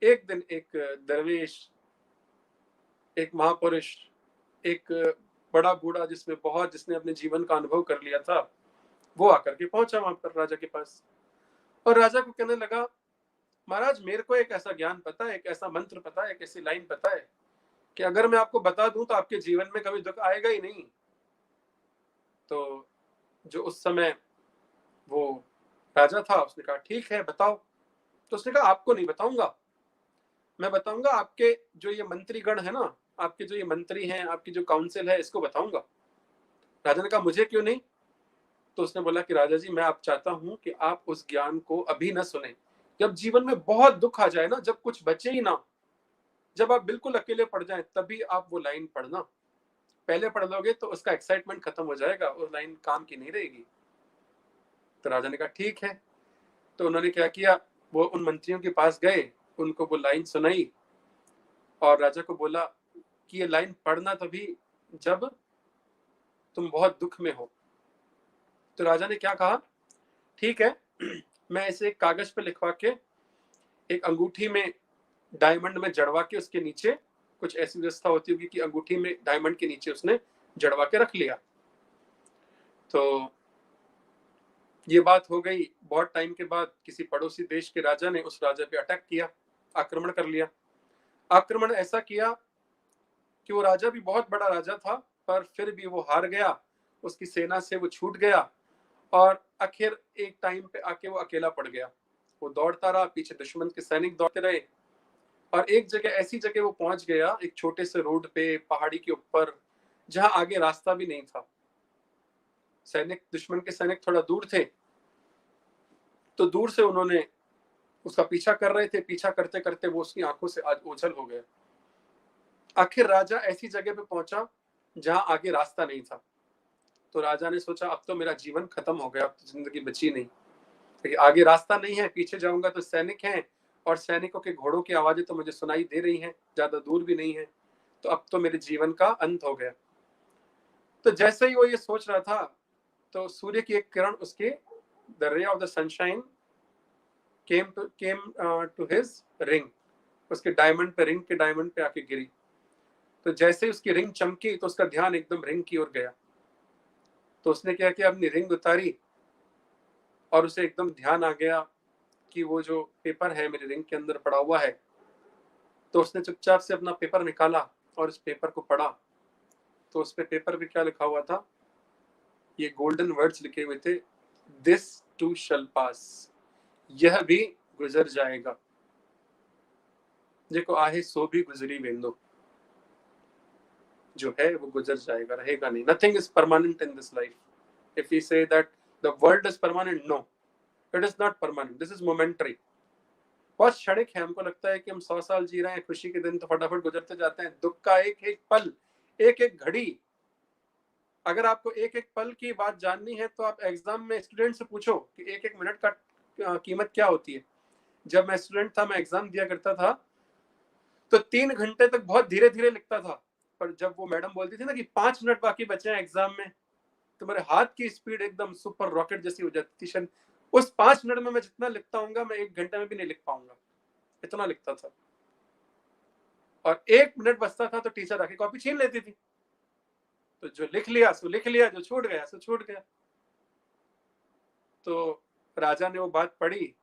एक दिन एक दरवेश, एक महापुरुष, एक बड़ा बूढ़ा जिसने अपने जीवन का अनुभव कर लिया था, वो आकर के पहुंचा वहां पर राजा के पास और राजा को कहने लगा, महाराज मेरे को एक ऐसा ज्ञान पता है, एक ऐसा मंत्र पता है, एक ऐसी लाइन पता है कि अगर मैं आपको बता दूं तो आपके जीवन में कभी दुख आएगा ही नहीं। तो जो उस समय वो राजा था उसने कहा ठीक है बताओ। तो उसने कहा आपको नहीं बताऊंगा, मैं बताऊंगा आपके जो ये मंत्रीगण है ना, आपके जो ये मंत्री हैं, आपकी जो काउंसिल है, इसको बताऊंगा। राजा ने कहा मुझे क्यों नहीं? तो उसने बोला कि राजा जी मैं आप चाहता हूं कि आप उस ज्ञान को अभी ना सुने, जब जीवन में बहुत दुख आ जाए ना, जब कुछ बचे ही ना, जब आप बिल्कुल अकेले पड़ जाए, तभी आप वो लाइन पढ़ना। पहले पढ़ लोगे तो उसका एक्साइटमेंट खत्म हो जाएगा, वो लाइन काम की नहीं रहेगी। तो राजा ने कहा ठीक है। तो उन्होंने क्या किया, वो उन मंत्रियों के पास गए, उनको वो लाइन सुनाई और राजा को बोला कि ये लाइन पढ़ना तभी जब तुम बहुत दुख में हो। तो राजा ने क्या कहा, ठीक है मैं इसे एक कागज पे लिखवा के एक अंगूठी में डायमंड में जड़वा के उसके नीचे, कुछ ऐसी व्यवस्था होती होगी कि अंगूठी में डायमंड के नीचे उसने जड़वा के रख लिया। तो ये बात हो गई। बहुत टाइम के बाद किसी पड़ोसी देश के राजा ने उस राजा पे अटैक किया, आक्रमण कर लिया। आक्रमण ऐसा किया कि वो राजा भी बहुत बड़ा राजा था, पर फिर भी वो हार गया, उसकी सेना से वो छूट गया और आखिर एक टाइम पे आके वो अकेला पड़ गया। वो दौड़ता रहा, पीछे दुश्मन के सैनिक दौड़ते रहे और एक जगह ऐसी जगह वो पहुंच गया, एक छोटे से रोड पे पहाड़ी के ऊपर, जहां आगे रास्ता भी नहीं था। सैनिक, दुश्मन के सैनिक थोड़ा दूर थे, तो दूर से उन्होंने उसका पीछा कर रहे थे। पीछा करते करते वो उसकी आंखों से आज ओझल हो गया। आखिर राजा ऐसी जगह पे पहुंचा जहां आगे रास्ता नहीं था। तो राजा ने सोचा अब तो मेरा जीवन खत्म हो गया, अब तो जिंदगी बची नहीं, क्योंकि आगे रास्ता नहीं है, पीछे जाऊंगा तो सैनिक हैं और सैनिकों के घोड़ों की आवाजें तो मुझे सुनाई दे रही हैं, ज्यादा दूर भी नहीं है, तो अब तो मेरे जीवन का अंत हो गया। तो जैसे ही वो ये सोच रहा था, तो सूर्य की एक किरण उसके, the ray of the sunshine came to his ring, उसके डायमंड पे, रिंग के डायमंड पे आके गिरी। तो जैसे ही उसकी रिंग चमकी तो उसका ध्यान एकदम रिंग की ओर गया। तो उसने क्या किया, अपनी रिंग उतारी और उसे एकदम ध्यान आ गया कि वो जो पेपर है मेरी रिंग के अंदर पड़ा हुआ है। तो उसने चुपचाप से अपना पेपर निकाला और उस पेपर को पढ़ा। तो उस पे पेपर पे क्या लिखा हुआ था, ये गोल्डन वर्ड्स लिखे हुए थे, दिस टू शल पास, यह भी गुजर जाएगा, जेको आहे सो भी गुजरी वेंदो, जो है वो गुजर जाएगा, रहेगा नहीं। Nothing is permanent in this life. If we say that the world is permanent, no, it is not permanent, this is momentary. बहुत क्षणिक है। हमको लगता है कि हम 100 साल जी रहे हैं, खुशी के दिन तो फटाफट गुजरते जाते हैं। दुख का एक एक पल, एक एक घड़ी, अगर आपको एक एक पल की बात जाननी है तो आप एग्जाम में स्टूडेंट से पूछो कि एक एक मिनट का कीमत क्या होती है। जब मैं स्टूडेंट था, मैं एग्जाम दिया करता था, तो 3 घंटे तक बहुत धीरे धीरे लिखता था, पर जब वो मैडम बोलती थी ना कि 5 मिनट बाकी बचे हैं एग्जाम में, तो मेरे हाथ की स्पीड एकदम सुपर रॉकेट जैसी हो जाती थी। उस 5 मिनट में मैं जितना लिखता हूँ, मैं 1 घंटे में भी नहीं लिख पाऊंगा, इतना लिखता था। और 1 मिनट बचता था तो टीचर आके कॉपी छीन लेती थी। तो जो लिख लिया सो लिख लिया, जो छूट गया सो छूट गया। तो राजा ने वो बात पढ़ी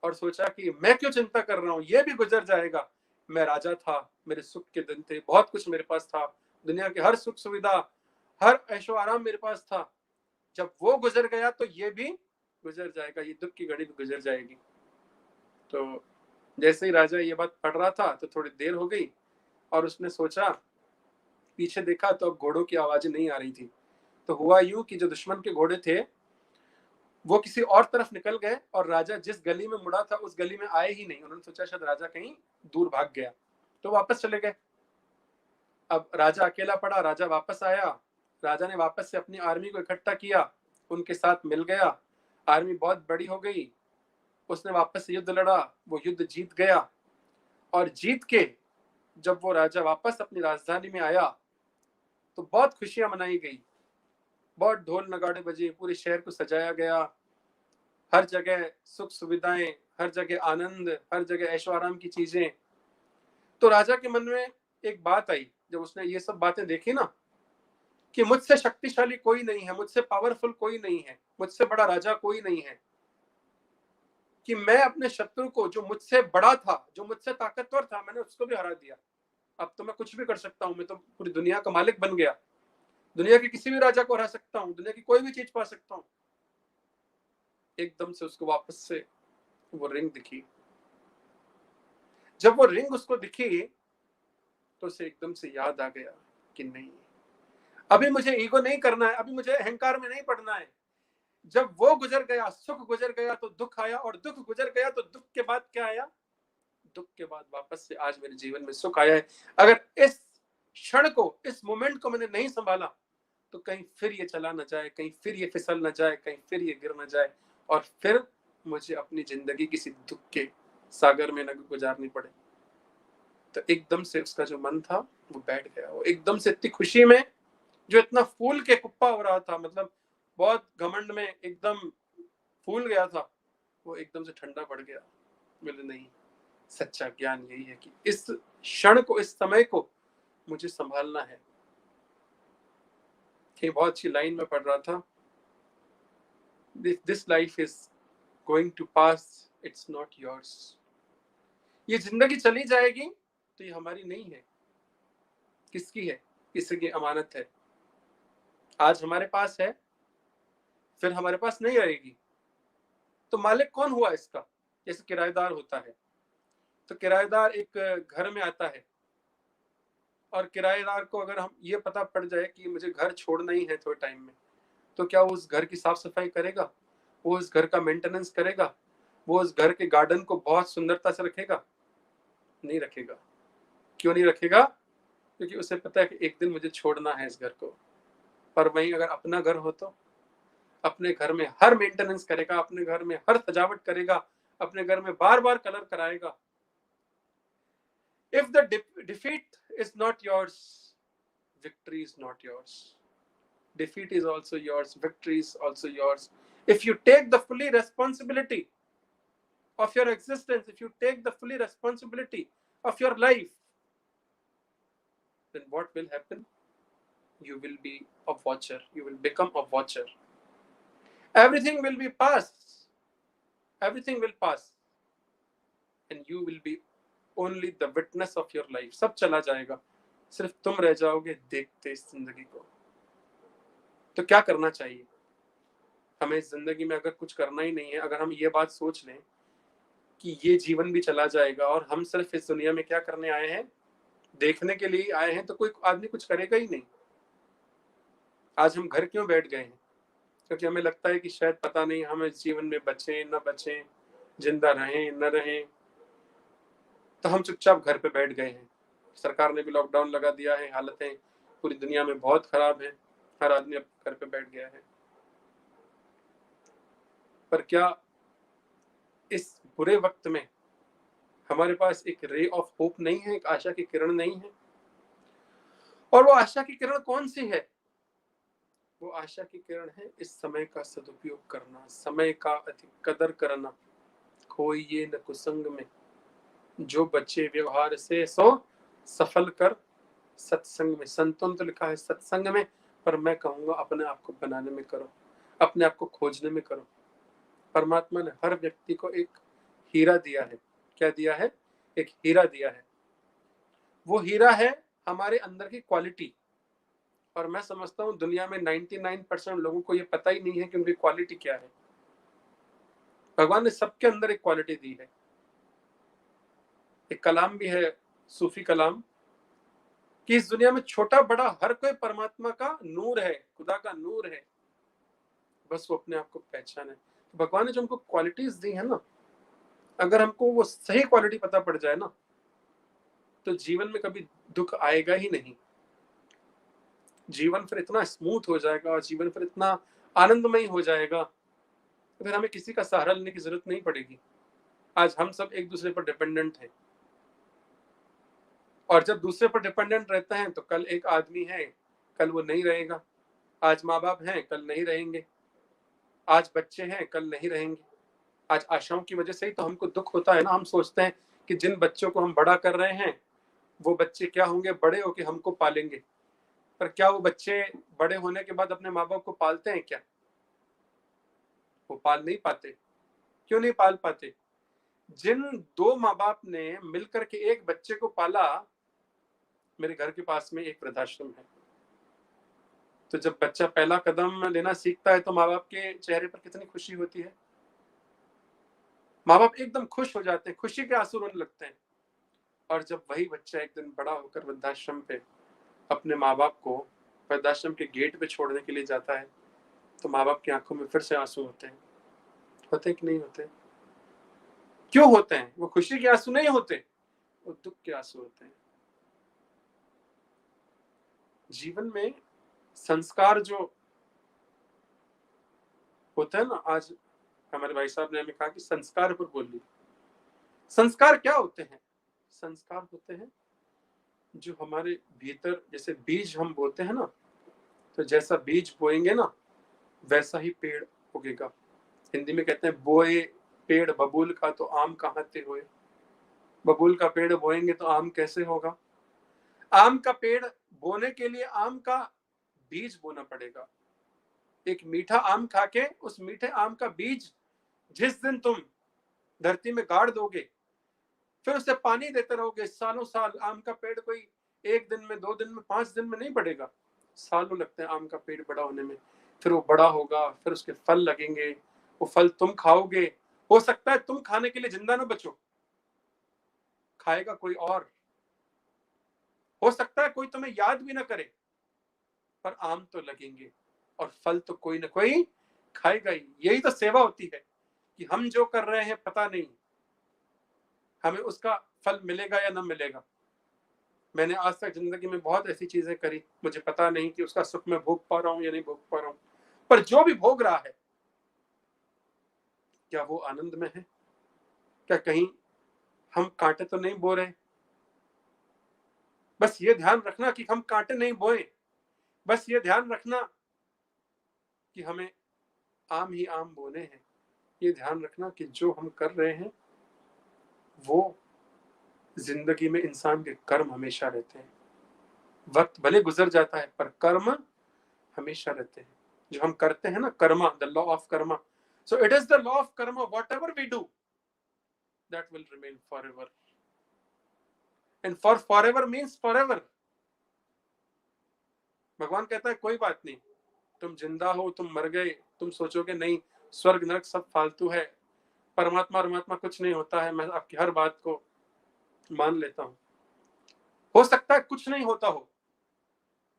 और सोचा कि मैं क्यों चिंता कर रहा हूँ, ये भी गुजर जाएगा। मैं राजा था, मेरे सुख के दिन थे, बहुत कुछ मेरे पास था, दुनिया की हर सुख सुविधा, हर ऐशो आराम मेरे पास था। जब वो गुजर गया तो ये भी गुजर जाएगा, ये दुख की घड़ी भी गुजर जाएगी। तो जैसे ही राजा ये बात पढ़ रहा था तो थोड़ी देर हो गई और उसने सोचा, पीछे देखा तो अब घोड़ों की आवाजें नहीं आ रही थी। तो हुआ यूं कि जो दुश्मन के घोड़े थे वो किसी और तरफ निकल गए और राजा जिस गली में मुड़ा था उस गली में आए ही नहीं। उन्होंने सोचा शायद राजा कहीं दूर भाग गया, तो वापस चले गए। अब राजा अकेला पड़ा, राजा वापस आया। राजा ने वापस से अपनी आर्मी को इकट्ठा किया, उनके साथ मिल गया, आर्मी बहुत बड़ी हो गई। उसने वापस से युद्ध लड़ा, वो युद्ध जीत गया और जीत के जब वो राजा वापस अपनी राजधानी में आया तो बहुत खुशियां मनाई गई, बहुत ढोल नगाड़े बजे, पूरे शहर को सजाया गया, हर जगह सुख सुविधाएं, हर जगह आनंद, हर जगह ऐशो आराम की चीजें। तो राजा के मन में एक बात आई जब उसने ये सब बातें देखी ना, कि मुझसे शक्तिशाली कोई नहीं है, मुझसे पावरफुल कोई नहीं है, मुझसे बड़ा राजा कोई नहीं है, कि मैं अपने शत्रु को, जो मुझसे बड़ा था, जो मुझसे ताकतवर था, मैंने उसको भी हरा दिया। अब तो मैं कुछ भी कर सकता हूँ, मैं तो पूरी दुनिया का मालिक बन गया, दुनिया के किसी भी राजा को हरा सकता हूँ, दुनिया की कोई भी चीज पा सकता हूँ। एकदम से उसको वापस से वो रिंग दिखी। जब वो रिंग उसको दिखी तो उसे एकदम से याद आ गया कि नहीं, अभी मुझे ईगो नहीं करना है, अभी मुझे अहंकार में नहीं पड़ना है। जब वो गुजर गया, सुख गुजर गया तो दुख आया, और दुख गुजर गया तो दुख के बाद क्या आया? दुख के बाद वापस से आज मेरे जीवन में सुख आया है। अगर इस क्षण को, इस मोमेंट को मैंने नहीं संभाला तो कहीं फिर ये चला ना जाए, कहीं फिर ये फिसल ना जाए, कहीं फिर ये गिर ना जाए, और फिर मुझे अपनी जिंदगी किसी दुख के सागर में न गुजारनी पड़े। तो एकदम से उसका जो मन था वो बैठ गया। वो एकदम से इतनी खुशी में, जो इतना फूल के कुप्पा हो रहा था, मतलब बहुत घमंड में एकदम फूल गया था, वो एकदम से ठंडा पड़ गया। बोले नहीं, सच्चा ज्ञान यही है कि इस क्षण को, इस समय को मुझे संभालना है। कि बहुत अच्छी लाइन में पढ़ रहा था, this life is going to pass, it's not yours. ये जिंदगी चली जाएगी तो ये हमारी नहीं है। किसकी है? किसी की अमानत है। आज हमारे पास है, फिर हमारे पास नहीं रहेगी। तो मालिक कौन हुआ इसका? जैसे किराएदार होता है, तो किराएदार एक घर में आता है, और किराएदार को अगर हम ये पता पड़ जाए कि मुझे घर छोड़ना ही है थोड़े टाइम में, तो क्या वो उस घर की साफ सफाई करेगा? वो उस घर का मेंटेनेंस करेगा? वो उस घर के गार्डन को बहुत सुंदरता से रखेगा? नहीं रखेगा। क्यों नहीं रखेगा? क्योंकि उसे पता है कि एक दिन मुझे छोड़ना है इस घर को। पर वहीं अगर अपना घर हो तो अपने घर में हर मेंटेनेंस करेगा, अपने घर में हर सजावट करेगा, अपने घर में बार बार कलर कराएगा। If the defeat is not yours, victory is not yours. Defeat is also yours, victory is also yours. If you take the fully responsibility of your existence, if you take the fully responsibility of your life, then what will happen? You will be a watcher. You will become a watcher. Everything will be past. Everything will pass. And you will be only the witness of your life. सब चला जाएगा, सिर्फ तुम रह जाओगे देखते इस जिंदगी को। तो क्या करना चाहिए हमें इस जिंदगी में? अगर कुछ करना ही नहीं है, अगर हम ये बात सोच लें कि ये जीवन भी चला जाएगा और हम सिर्फ इस दुनिया में क्या करने आए हैं? देखने के लिए आए हैं, तो कोई आदमी कुछ करेगा ही नहीं। आज हम घर क्यों बैठ गए हैं? क्योंकि हमें लगता है कि शायद पता नहीं हम इस जीवन में बचें न बचें, जिंदा रहें न रहें, तो हम चुपचाप घर पे बैठ गए हैं। सरकार ने भी लॉकडाउन लगा दिया है, हालतें पूरी दुनिया में बहुत खराब है, हर आदमी अब घर पे बैठ गया है। पर क्या इस बुरे वक्त में हमारे पास एक रे ऑफ होप नहीं है, एक आशा की किरण नहीं है? और वो आशा की किरण कौन सी है? वो आशा की किरण है इस समय का सदुपयोग करना, समय का अधिक कदर करना। खोइए न कुसंग में, जो बच्चे व्यवहार से सो सफल कर सत्संग में। संतों ने तो लिखा है सत्संग में, पर मैं कहूंगा अपने आप को बनाने में करो, अपने आप को खोजने में करो। परमात्मा ने हर व्यक्ति को एक हीरा दिया है। क्या दिया है? एक हीरा दिया है। वो हीरा है हमारे अंदर की क्वालिटी। और मैं समझता हूँ दुनिया में 99% लोगों को ये पता ही नहीं है कि उनकी क्वालिटी क्या है। भगवान ने सबके अंदर एक क्वालिटी दी है। एक कलाम भी है, सूफी कलाम, कि इस दुनिया में छोटा बड़ा हर कोई परमात्मा का नूर है, खुदा का नूर है, बस वो अपने आप को पहचाने। तो भगवान ने जो हमको क्वालिटीज दी है ना, अगर हमको वो सही क्वालिटी पता पड़ जाए ना, तो जीवन में कभी दुख आएगा ही नहीं। जीवन फिर इतना स्मूथ हो जाएगा और जीवन फिर इतना आनंदमय हो जाएगा, तो फिर हमें किसी का सहारा लेने की जरूरत नहीं पड़ेगी। आज हम सब एक दूसरे पर डिपेंडेंट हैं। और जब दूसरे पर डिपेंडेंट रहते हैं तो कल एक आदमी है, कल वो नहीं रहेगा। आज माँ बाप हैं, कल नहीं रहेंगे। आज बच्चे हैं, कल नहीं रहेंगे। आज आशाओं की वजह से ही तो हमको दुख होता है ना। हम सोचते हैं कि जिन बच्चों को हम बड़ा कर रहे हैं वो बच्चे क्या होंगे, बड़े होके हमको पालेंगे। पर क्या वो बच्चे बड़े होने के बाद अपने माँ बाप को पालते हैं क्या? वो पाल नहीं पाते। क्यों नहीं पाल पाते? जिन दो माँ बाप ने मिलकर के एक बच्चे को पाला, मेरे घर के पास में एक वृद्धाश्रम है, तो जब बच्चा पहला कदम लेना सीखता है तो माँ बाप के चेहरे पर कितनी खुशी होती है। माँ बाप एकदम खुश हो जाते हैं, खुशी के आंसू रोने लगते हैं। और जब वही बच्चा एक दिन बड़ा होकर वृद्धाश्रम पे अपने माँ बाप को वृद्धाश्रम के गेट पे छोड़ने के लिए जाता है तो माँ बाप की आंखों में फिर से आंसू होते हैं। होते कि नहीं होते? क्यों होते हैं? वो खुशी के आंसू नहीं होते, वो दुख के आंसू होते हैं। जीवन में संस्कार जो होता है ना, आज हमारे भाई साहब ने हमें कहा कि संस्कार पर बोलिए। संस्कार क्या होते हैं? संस्कार होते हैं जो हमारे भीतर, जैसे बीज हम बोते हैं ना, तो जैसा बीज बोएंगे ना वैसा ही पेड़ उगेगा। हिंदी में कहते हैं बोए पेड़ बबूल का तो आम कहाँ ते होए। बबूल का पेड़ बोएंगे तो आम कैसे होगा? आम का पेड़ बोने के लिए आम का बीज बोना पड़ेगा। एक मीठा आम खा के उस मीठे आम का बीज जिस दिन तुम धरती में गाड़ दोगे, फिर उसे पानी देते रहोगे सालों साल, आम का पेड़ कोई एक दिन में, 2 दिन में, 5 दिन में नहीं बढ़ेगा। सालों लगते हैं आम का पेड़ बड़ा होने में। फिर वो बड़ा होगा, फिर उसके फल लगेंगे, वो फल तुम खाओगे। हो सकता है तुम खाने के लिए जिंदा ना बचो, खाएगा कोई और। हो सकता है कोई तुम्हें याद भी ना करे, पर आम तो लगेंगे और फल तो कोई ना कोई खाएगा ही। यही तो सेवा होती है कि हम जो कर रहे हैं पता नहीं हमें उसका फल मिलेगा या ना मिलेगा। मैंने आज तक जिंदगी में बहुत ऐसी चीजें करी, मुझे पता नहीं कि उसका सुख मैं भोग पा रहा हूं या नहीं भोग पा रहा हूं, पर जो भी भोग रहा है क्या वो आनंद में है? क्या कहीं हम कांटे तो नहीं बो रहे? बस ये ध्यान रखना कि हम कांटे नहीं बोए। बस ये ध्यान रखना कि हमें आम ही आम बोने हैं। ये ध्यान रखना कि जो हम कर रहे हैं वो जिंदगी में इंसान के कर्म हमेशा रहते हैं। वक्त भले गुजर जाता है पर कर्म हमेशा रहते हैं। जो हम करते हैं ना, karma, the law of karma, so it is the law of karma, whatever we do that will remain forever. And forever means forever. भगवान कहता है कोई बात नहीं, तुम जिंदा हो, तुम मर गए, तुम सोचोगे नहीं स्वर्ग नरक सब फालतू है, परमात्मा कुछ नहीं होता है, मैं आपकी हर बात को मान लेता हूं। हो सकता है कुछ नहीं होता हो,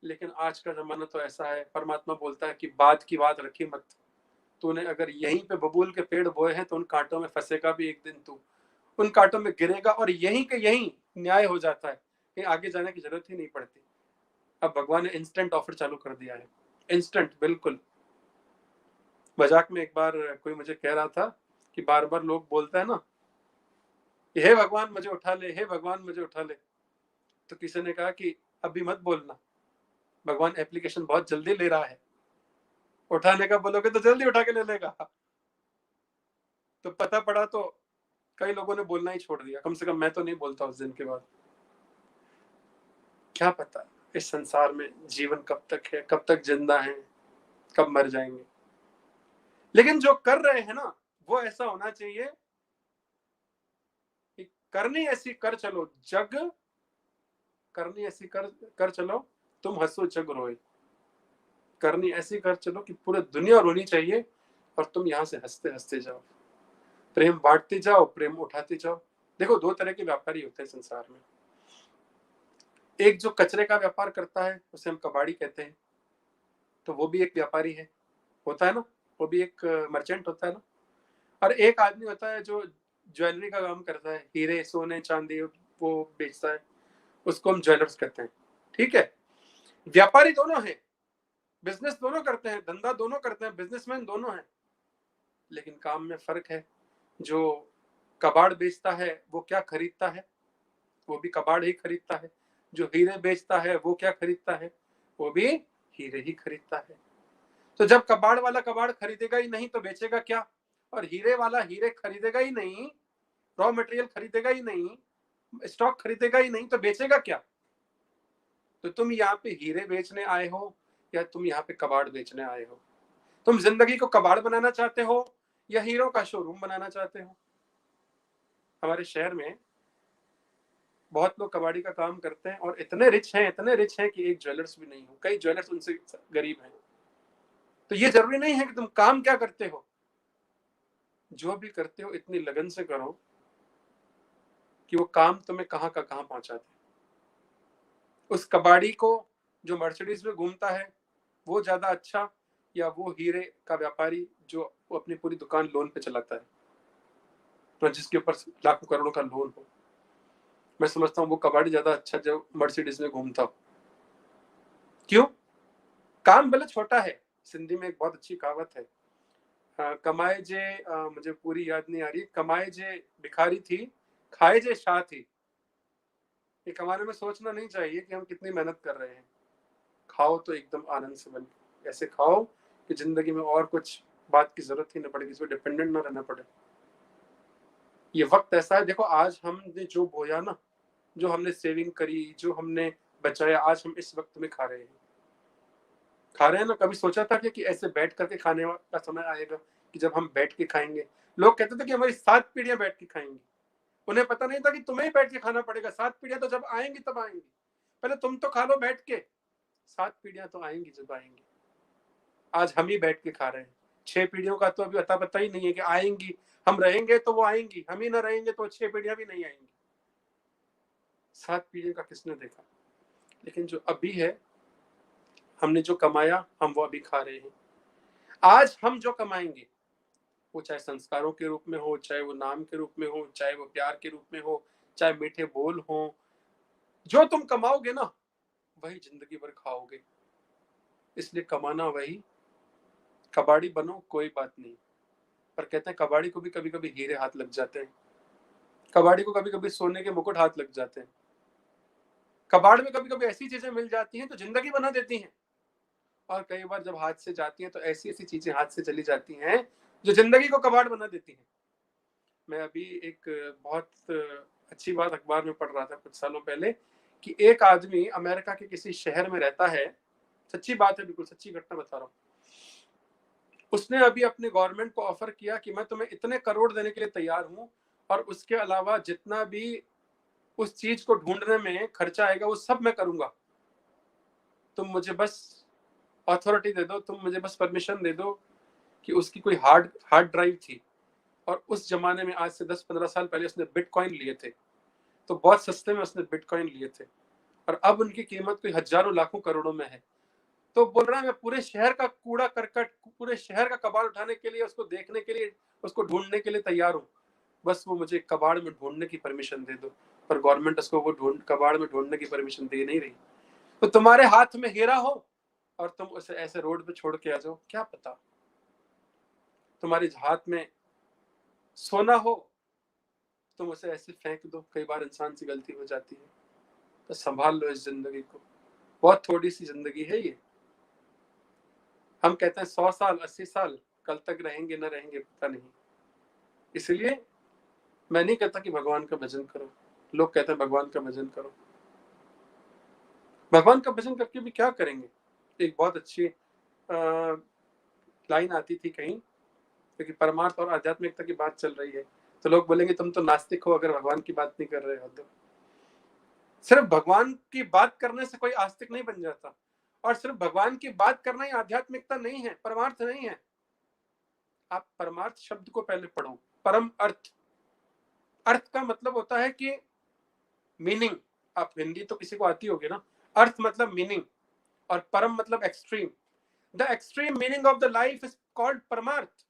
लेकिन आज का जमाना तो ऐसा है, परमात्मा बोलता है कि बात की बात रखी मत। तूने अगर यहीं पे बबूल के पेड़ बोए हैं तो उन कांटों में फंसेगा भी एक दिन तू, उन कांटों में गिरेगा और यहीं के यहीं न्याय हो जाता है, कहीं आगे जाने की जरूरत ही नहीं पड़ती। अब भगवान ने इंस्टेंट ऑफर चालू कर दिया है, इंस्टेंट, बिल्कुल। मजाक में एक बार कोई मुझे कह रहा था कि बार बार लोग बोलते हैं ना कि हे भगवान मुझे उठा ले, हे भगवान मुझे उठा ले, तो किसी ने कहा कि अभी मत बोलना, भगवान एप्लीकेशन बहुत जल्दी ले रहा है, उठाने का बोलोगे तो जल्दी उठा के ले लेगा। तो पता पड़ा तो कई लोगों ने बोलना ही छोड़ दिया, कम से कम मैं तो नहीं बोलता उस दिन के बाद। क्या पता इस संसार में जीवन कब तक है, कब तक जिंदा है, कब मर जाएंगे। लेकिन जो कर रहे हैं ना वो ऐसा होना चाहिए कि करनी ऐसी कर चलो जग, करनी ऐसी कर चलो तुम हंसो जग रोए। करनी ऐसी कर चलो कि पूरी दुनिया रोनी चाहिए और तुम यहां से हंसते हंसते जाओ। प्रेम बांटते जाओ, प्रेम उठाते जाओ। देखो दो तरह के व्यापारी होते हैं संसार में। एक जो कचरे का व्यापार करता है उसे हम कबाड़ी कहते हैं, तो वो भी एक व्यापारी है, होता है ना, वो भी एक मर्चेंट होता है ना। और एक आदमी होता है जो ज्वेलरी का काम करता है, हीरे सोने चांदी वो बेचता है, उसको हम ज्वेलर्स कहते हैं। ठीक है, व्यापारी दोनों हैं, बिजनेस दोनों करते हैं, धंधा दोनों करते हैं, बिजनेसमैन दोनों हैं, लेकिन काम में फर्क है। जो कबाड़ बेचता है वो क्या खरीदता है? वो भी कबाड़ ही खरीदता है। जो हीरे बेचता है वो क्या खरीदता है? वो भी हीरे ही खरीदता है। तो जब कबाड़ वाला कबाड़ खरीदेगा ही नहीं तो बेचेगा क्या? और हीरे वाला हीरे खरीदेगा ही नहीं, रॉ मटेरियल खरीदेगा ही नहीं, स्टॉक खरीदेगा ही नहीं, तो बेचेगा क्या? तो तुम यहाँ पे हीरे बेचने आए हो या तुम यहाँ पे कबाड़ बेचने आए हो? तुम जिंदगी को कबाड़ बनाना चाहते हो या हीरो का शोरूम बनाना चाहते हो? हमारे शहर में बहुत लोग कबाड़ी का काम करते हैं और इतने रिच हैं कि एक ज्वेलर्स भी नहीं हो, कई ज्वेलर्स उनसे गरीब हैं। तो ये जरूरी नहीं है कि तुम काम क्या करते हो, जो भी करते हो इतनी लगन से करो कि वो काम तुम्हें कहां का कहां पहुंचा दे। उस कबाड़ी को जो मर्सिडीज में घूमता है वो ज्यादा अच्छा, या वो हीरे का व्यापारी जो वो अपनी पूरी दुकान लोन पे चलाता है, तो जिसके ऊपर लाखों करोड़ों का लोन हो? मैं समझता हूँ वो कबाड़ी ज्यादा अच्छा जो मर्सिडीज में घूमता हो। क्यों? काम भले छोटा है। सिंधी में एक बहुत अच्छी कहावत है, कमाए जे मुझे पूरी याद नहीं आ रही, कमाए जे भिखारी थी, खाए जे शाह थी। ये कमाने में सोचना नहीं चाहिए कि हम कितनी मेहनत कर रहे हैं। खाओ तो एकदम आनंद से बन, ऐसे खाओ कि जिंदगी में और कुछ बात की जरूरत ही न पड़े, किसी पर डिपेंडेंट ना रहना पड़े। ये वक्त ऐसा है, देखो आज हमने जो बोया ना, जो हमने सेविंग करी, जो हमने बचाया, आज हम इस वक्त में खा रहे हैं ना। कभी सोचा था कि ऐसे बैठ करके खाने का समय आएगा कि जब हम बैठ के खाएंगे? लोग कहते थे कि हमारी 7 पीढ़ियां बैठ के खाएंगी। उन्हें पता नहीं था कि तुम्हें ही बैठ के खाना पड़ेगा। 7 पीढ़ियां तो जब आएंगी तब आएंगी, पहले तुम तो खा लो बैठ के, 7 पीढ़ियां तो आएंगी जब आएंगी। आज हम ही बैठ के खा रहे हैं। 6 पीढ़ियों का तो अभी अता पता ही नहीं है कि आएंगी। हम रहेंगे तो वो आएंगी, हम ही ना रहेंगे तो 6 पीढ़ियां भी नहीं आएंगी। 7 पीढ़ियों का किसने देखा? लेकिन जो अभी है, हमने जो कमाया हम वो अभी खा रहे हैं। आज हम जो कमाएंगे वो चाहे संस्कारों के रूप में हो, चाहे वो नाम के रूप में हो, चाहे वो प्यार के रूप में हो, चाहे मीठे बोल हो, जो तुम कमाओगे ना वही जिंदगी भर खाओगे। इसलिए कमाना वही, कबाड़ी बनो कोई बात नहीं, पर कहते हैं कबाड़ी को भी कभी कभी हीरे हाथ लग जाते हैं, कबाड़ी को कभी कभी सोने के मुकुट हाथ लग जाते हैं, कबाड़ में कभी कभी ऐसी चीजें मिल जाती हैं तो जिंदगी बना देती हैं, और कई बार जब हाथ से जाती हैं तो ऐसी ऐसी चीजें हाथ से चली जाती हैं जो जिंदगी को कबाड़ बना देती हैं। मैं अभी एक बहुत अच्छी बात अखबार में पढ़ रहा था कुछ सालों पहले कि एक आदमी अमेरिका के किसी शहर में रहता है, सच्ची बात है, बिल्कुल सच्ची घटना बता रहा हूँ। उसने अभी अपने गवर्नमेंट को ऑफर किया कि मैं तुम्हें इतने करोड़ देने के लिए तैयार हूं, और उसके अलावा जितना भी उस चीज को ढूंढने में खर्चा आएगा वो सब मैं करूंगा, तुम मुझे बस अथॉरिटी दे दो, तुम मुझे बस परमिशन दे दो। कि उसकी कोई हार्ड ड्राइव थी, और उस जमाने में आज से 10-15 साल पहले उसने बिटकॉइन लिए थे, तो बहुत सस्ते में उसने बिटकॉइन लिए थे, और अब उनकी कीमत कोई हजारों लाखों करोड़ों में है। तो बोल रहा है मैं पूरे शहर का कूड़ा करकट, पूरे शहर का कबाड़ उठाने के लिए, उसको देखने के लिए, उसको ढूंढने के लिए तैयार हूँ, बस वो मुझे कबाड़ में ढूंढने की परमिशन दे दो। पर गवर्नमेंट उसको वो कबाड़ में ढूंढने की परमिशन दे नहीं रही। तो तुम्हारे हाथ में हीरा हो और तुम उसे ऐसे रोड पे छोड़ के आ जाओ, क्या पता तुम्हारे हाथ में सोना हो, तुम उसे ऐसे फेंक दो। कई बार इंसान से गलती हो जाती है, तो संभाल लो इस जिंदगी को, बहुत थोड़ी सी जिंदगी है ये। हम कहते हैं 100 साल 80 साल, कल तक रहेंगे ना रहेंगे पता नहीं। इसलिए मैं नहीं कहता कि भगवान का भजन करो, लोग कहते हैं भगवान का भजन करो, भगवान का भजन करके भी क्या करेंगे? एक बहुत अच्छी लाइन आती थी कहीं, क्योंकि परमार्थ और आध्यात्मिकता की बात चल रही है, तो लोग बोलेंगे तुम तो नास्तिक हो अगर भगवान की बात नहीं कर रहे हो। तो सिर्फ भगवान की बात करने से कोई आस्तिक नहीं बन जाता, और सिर्फ भगवान की बात करना ही आध्यात्मिकता नहीं है, परमार्थ नहीं है। आप परमार्थ शब्द को पहले पढ़ो। परम अर्थ, अर्थ का मतलब होता है कि मीनिंग। आप हिंदी तो किसी को आती होगी ना। अर्थ मतलब मीनिंग, और परम मतलब extreme. The extreme meaning of the life is called परमार्थ।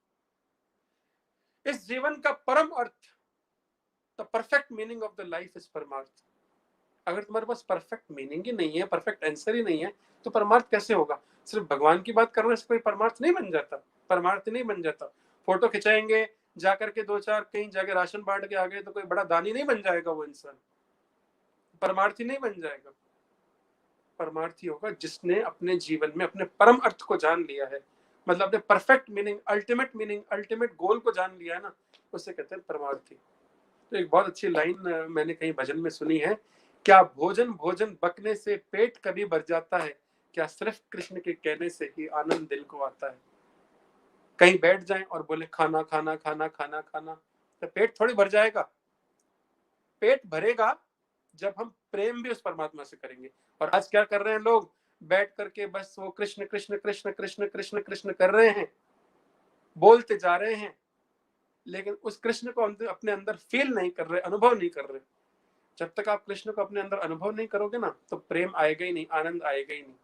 इस जीवन का परम अर्थ, the perfect meaning of the life is परमार्थ। अगर तुम्हारे पास परफेक्ट मीनिंग ही नहीं है, परफेक्ट आंसर ही नहीं है, तो परमार्थ कैसे होगा? सिर्फ भगवान की बात करने से कोई परमार्थ नहीं बन जाता, परमार्थ नहीं बन जाता। फोटो खिंचाएंगे जाकर के 2-4 कहीं जाके राशन बांट के आ गए तो कोई बड़ा दानी नहीं बन जाएगा वो इंसान, परमार्थी नहीं बन जाएगा। परमार्थी होगा जिसने अपने जीवन में अपने परम अर्थ को जान लिया है, मतलब अपने परफेक्ट मीनिंग, अल्टीमेट गोल को जान लिया है ना, उसे कहते हैं परमार्थी। तो एक बहुत अच्छी लाइन मैंने कहीं भजन में सुनी है, क्या भोजन भोजन बकने से पेट कभी भर जाता है, क्या सिर्फ कृष्ण के कहने से ही आनंद दिल को आता है। कहीं बैठ जाएं और बोले खाना खाना खाना खाना खाना, तो पेट थोड़ी भर जाएगा। पेट भरेगा जब हम प्रेम भी उस परमात्मा से करेंगे। और आज क्या कर रहे हैं लोग, बैठ करके बस वो कृष्ण कृष्ण कृष्ण कृष्ण कृष्ण कृष्ण कर रहे हैं, बोलते जा रहे हैं, लेकिन उस कृष्ण को अपने अंदर फील नहीं कर रहे, अनुभव नहीं कर रहे। जब तक आप कृष्ण को अपने अंदर अनुभव नहीं करोगे ना, तो प्रेम आएगा ही नहीं, आनंद आएगा ही नहीं।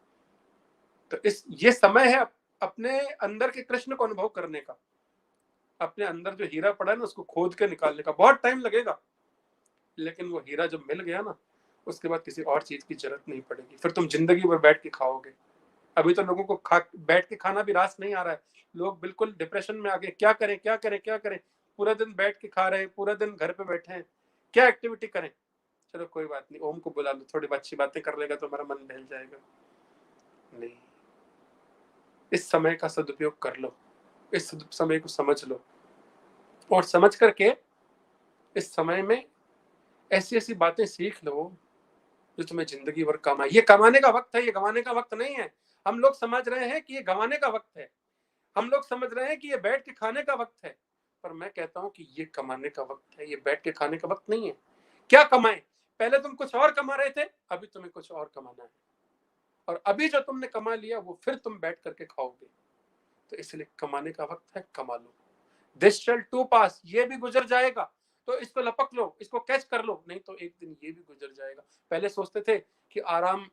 तो ये समय है अपने अंदर के कृष्ण को अनुभव करने का। अपने अंदर जो हीरा पड़ा है ना, उसको खोद के निकालने का। बहुत टाइम लगेगा, लेकिन वो हीरा जब मिल गया ना, उसके बाद किसी और चीज की जरूरत नहीं पड़ेगी। फिर तुम जिंदगी भर बैठ के खाओगे। अभी तो लोगों को बैठ के खाना भी रास नहीं आ रहा है। लोग बिल्कुल डिप्रेशन में आ गए, क्या करें क्या करें क्या करें, पूरा दिन बैठ के खा रहे हैं, पूरा दिन घर पे बैठे हैं, क्या एक्टिविटी करें। चलो कोई बात नहीं, ओम को बुला लो, थोड़ी अच्छी बातें कर लेगा तो हमारा मन बहल जाएगा। नहीं, इस समय का सदुपयोग कर लो, इस समय को समझ लो, और समझ करके इस समय में ऐसी ऐसी बातें सीख लो जो तुम्हें जिंदगी भर काम आए। ये कमाने का वक्त है, ये गंवाने का वक्त नहीं है। हम लोग समझ रहे हैं कि ये गंवाने का वक्त है, हम लोग समझ रहे हैं कि ये बैठ के खाने का वक्त है, पर मैं कहता हूं कि ये कमाने का वक्त है, ये बैठ के खाने का वक्त नहीं है। क्या कमाए, पहले तुम कुछ और कमा रहे थे, अभी तुम्हें कुछ और कमाना है, और अभी जो तुमने कमा लिया वो फिर तुम बैठ करके खाओगे। तो इसलिए कमाने का वक्त है, कमा लो। दिस शैल टू पास, ये भी गुजर जाएगा, तो इसको लपक लो, इसको कैच कर लो, नहीं तो एक दिन ये भी गुजर जाएगा। पहले सोचते थे कि आराम,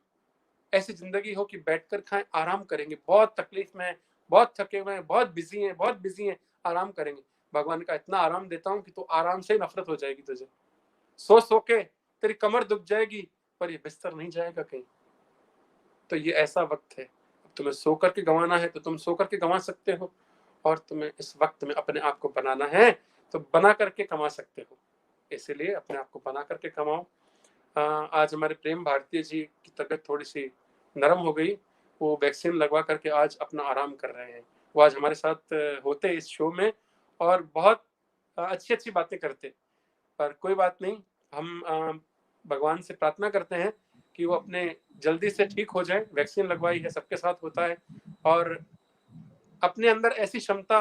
ऐसी जिंदगी हो कि बैठकर खाएं, आराम करेंगे, बहुत तकलीफ में है, बहुत थके हुए हैं, बहुत बिजी हैं, आराम करेंगे। भगवान का इतना आराम देता हूं कि तो आराम से नफरत हो जाएगी तुझे। सो के तेरी कमर दुख जाएगी, पर ये बिस्तर नहीं जाएगा कहीं। तो ये ऐसा वक्त है, तुम्हें सो करके गंवाना है तो तुम सो करके गंवा सकते हो, और तुम्हें इस वक्त में अपने आप को बनाना है तो बना करके कमा सकते हो। इसीलिए अपने आप को बना करके कमाओ। आज हमारे प्रेम भारती जी की तबीयत थोड़ी सी नरम हो गई, वो वैक्सीन लगवा करके आज अपना आराम कर रहे हैं। वो आज हमारे साथ होते इस शो में, और बहुत अच्छी अच्छी बातें करते। पर कोई बात नहीं, हम भगवान से प्रार्थना करते हैं कि वो अपने जल्दी से ठीक हो जाए। वैक्सीन लगवाई है, सबके साथ होता है, और अपने अंदर ऐसी क्षमता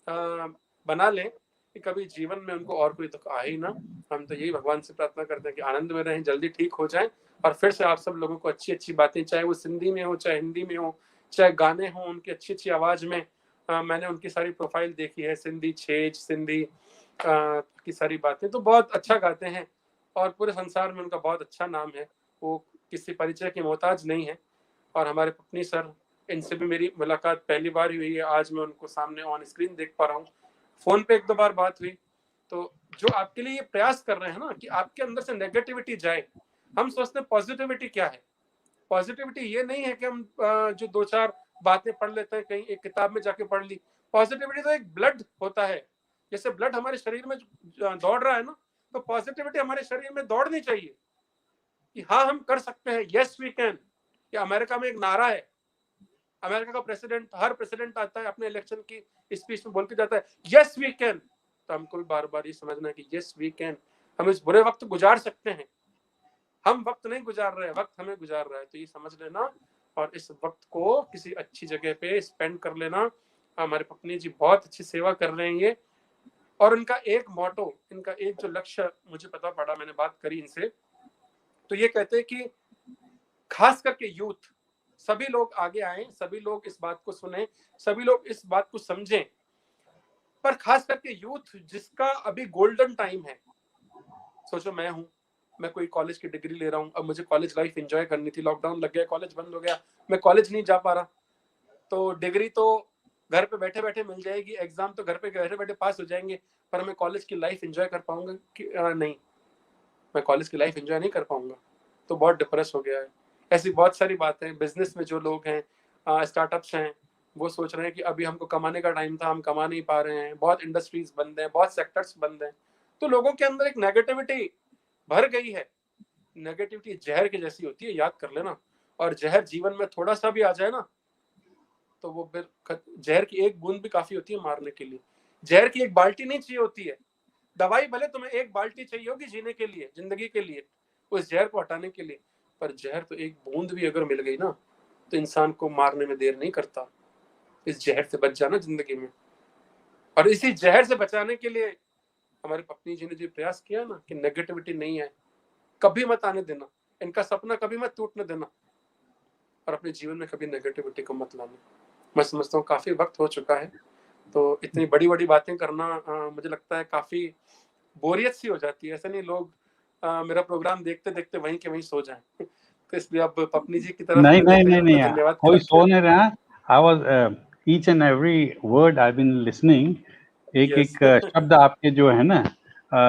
बना लें कि कभी जीवन में उनको और कोई दुख आए ही ना। हम तो यही भगवान से प्रार्थना करते हैं कि आनंद में रहें, जल्दी ठीक हो जाएं, और फिर से आप सब लोगों को अच्छी अच्छी बातें, चाहे वो सिंधी में हो, चाहे हिंदी में हो, चाहे गाने हो उनकी अच्छी अच्छी आवाज में। मैंने उनकी सारी प्रोफाइल देखी है, सिंधी छेज, सिंधी की सारी बातें, तो बहुत अच्छा गाते हैं, और पूरे संसार में उनका बहुत अच्छा नाम है। वो किसी परिचय की मोहताज नहीं है। और हमारे पत्नी सर, इनसे भी मेरी मुलाकात पहली बार हुई है, आज मैं उनको सामने ऑन स्क्रीन देख पा रहा हूँ। फोन पे एक दो बार बात हुई। तो जो आपके लिए ये प्रयास कर रहे हैं ना कि आपके अंदर से नेगेटिविटी जाए, हम सोचते हैं पॉजिटिविटी क्या है। पॉजिटिविटी ये नहीं है कि हम जो दो चार बातें पढ़ लेते हैं, कहीं एक किताब में जाके पढ़ ली। पॉजिटिविटी तो एक ब्लड होता है, जैसे ब्लड हमारे शरीर में दौड़ रहा है ना, तो पॉजिटिविटी हमारे शरीर में दौड़नी चाहिए कि हाँ हम कर सकते हैं, यस वी कैन। ये अमेरिका में एक नारा है, अमेरिका का प्रेसिडेंट, हर प्रेसिडेंट आता है अपने इलेक्शन की स्पीच में बोल के जाता है यस वी कैन। तो हमको भी बार बार ये समझना है कि यस वी कैन, हम इस बुरे वक्त गुजार सकते हैं। हम वक्त नहीं गुजार रहे, वक्त हमें गुजार रहा है, तो ये समझ लेना, और इस वक्त को किसी अच्छी जगह पे स्पेंड कर लेना। हमारे पत्नी जी बहुत अच्छी सेवा कर रहे हैं ये, और इनका एक मोटो, इनका एक जो लक्ष्य मुझे पता पड़ा, मैंने बात करी इनसे, तो ये कहते हैं कि खास करके यूथ, सभी लोग आगे आए, सभी लोग इस बात को सुने, सभी लोग इस बात को समझें, पर खास करके यूथ जिसका अभी गोल्डन टाइम है। सोचो मैं कोई कॉलेज की डिग्री ले रहा हूँ, अब मुझे कॉलेज लाइफ एंजॉय करनी थी, लॉकडाउन लग गया, कॉलेज बंद हो गया, मैं कॉलेज नहीं जा पा रहा, तो डिग्री तो घर पे बैठे बैठे मिल जाएगी, एग्जाम तो घर पे बैठे बैठे पास हो जाएंगे, पर मैं कॉलेज की लाइफ एंजॉय कर पाऊंगा कि नहीं, मैं कॉलेज की लाइफ एंजॉय नहीं कर पाऊंगा, तो बहुत डिप्रेस हो गया है। ऐसी बहुत सारी बातें, बिजनेस में जो लोग हैं, स्टार्टअप्स हैं, वो सोच रहे हैं कि अभी हमको कमाने का टाइम था, हम कमा नहीं पा रहे हैं, बहुत इंडस्ट्रीज बंद हैं, बहुत सेक्टर्स बंद हैं, तो लोगों के अंदर एक नेगेटिविटी भर गई है। नेगेटिविटी जहर की जैसी होती है, याद कर लेना। और जहर जीवन में थोड़ा सा भी आ जाए ना, तो वो फिर जहर की एक बूंद भी काफी होती है मारने के लिए। जहर की एक बाल्टी नहीं चाहिए होती है, दवाई भले तुम्हें एक बाल्टी चाहिए होगी जीने के लिए, जिंदगी के लिए, उस जहर को हटाने के लिए, पर जहर तो एक बूंद भी अगर मिल गई ना, तो इंसान को मारने में देर नहीं करता। इस जहर से बच जाना जिंदगी में। और इसी जहर से बचाने के लिए हमारे पत्नी जी ने जो प्रयास किया ना कि नेगेटिविटी नहीं है, कभी मत आने देना, इनका सपना कभी मत टूटने देना, और अपने जीवन में कभी नेगेटिविटी को मत लाना। मैं समझता हूँ काफी वक्त हो चुका है, तो इतनी बड़ी बड़ी बातें करना मुझे लगता है काफी बोरियत सी हो जाती है। ऐसा नहीं लोग मेरा प्रोग्राम देखते देखते वहीं के वहीं सो जाएं। तो इसलिए अब पत्नी जी की तरफ नहीं मैं नहीं जाते नहीं जाते नहीं धन्यवाद कोई करते सो हैं। नहीं रहा। I was each and every word I been listening. एक यस एक शब्द आपके जो है ना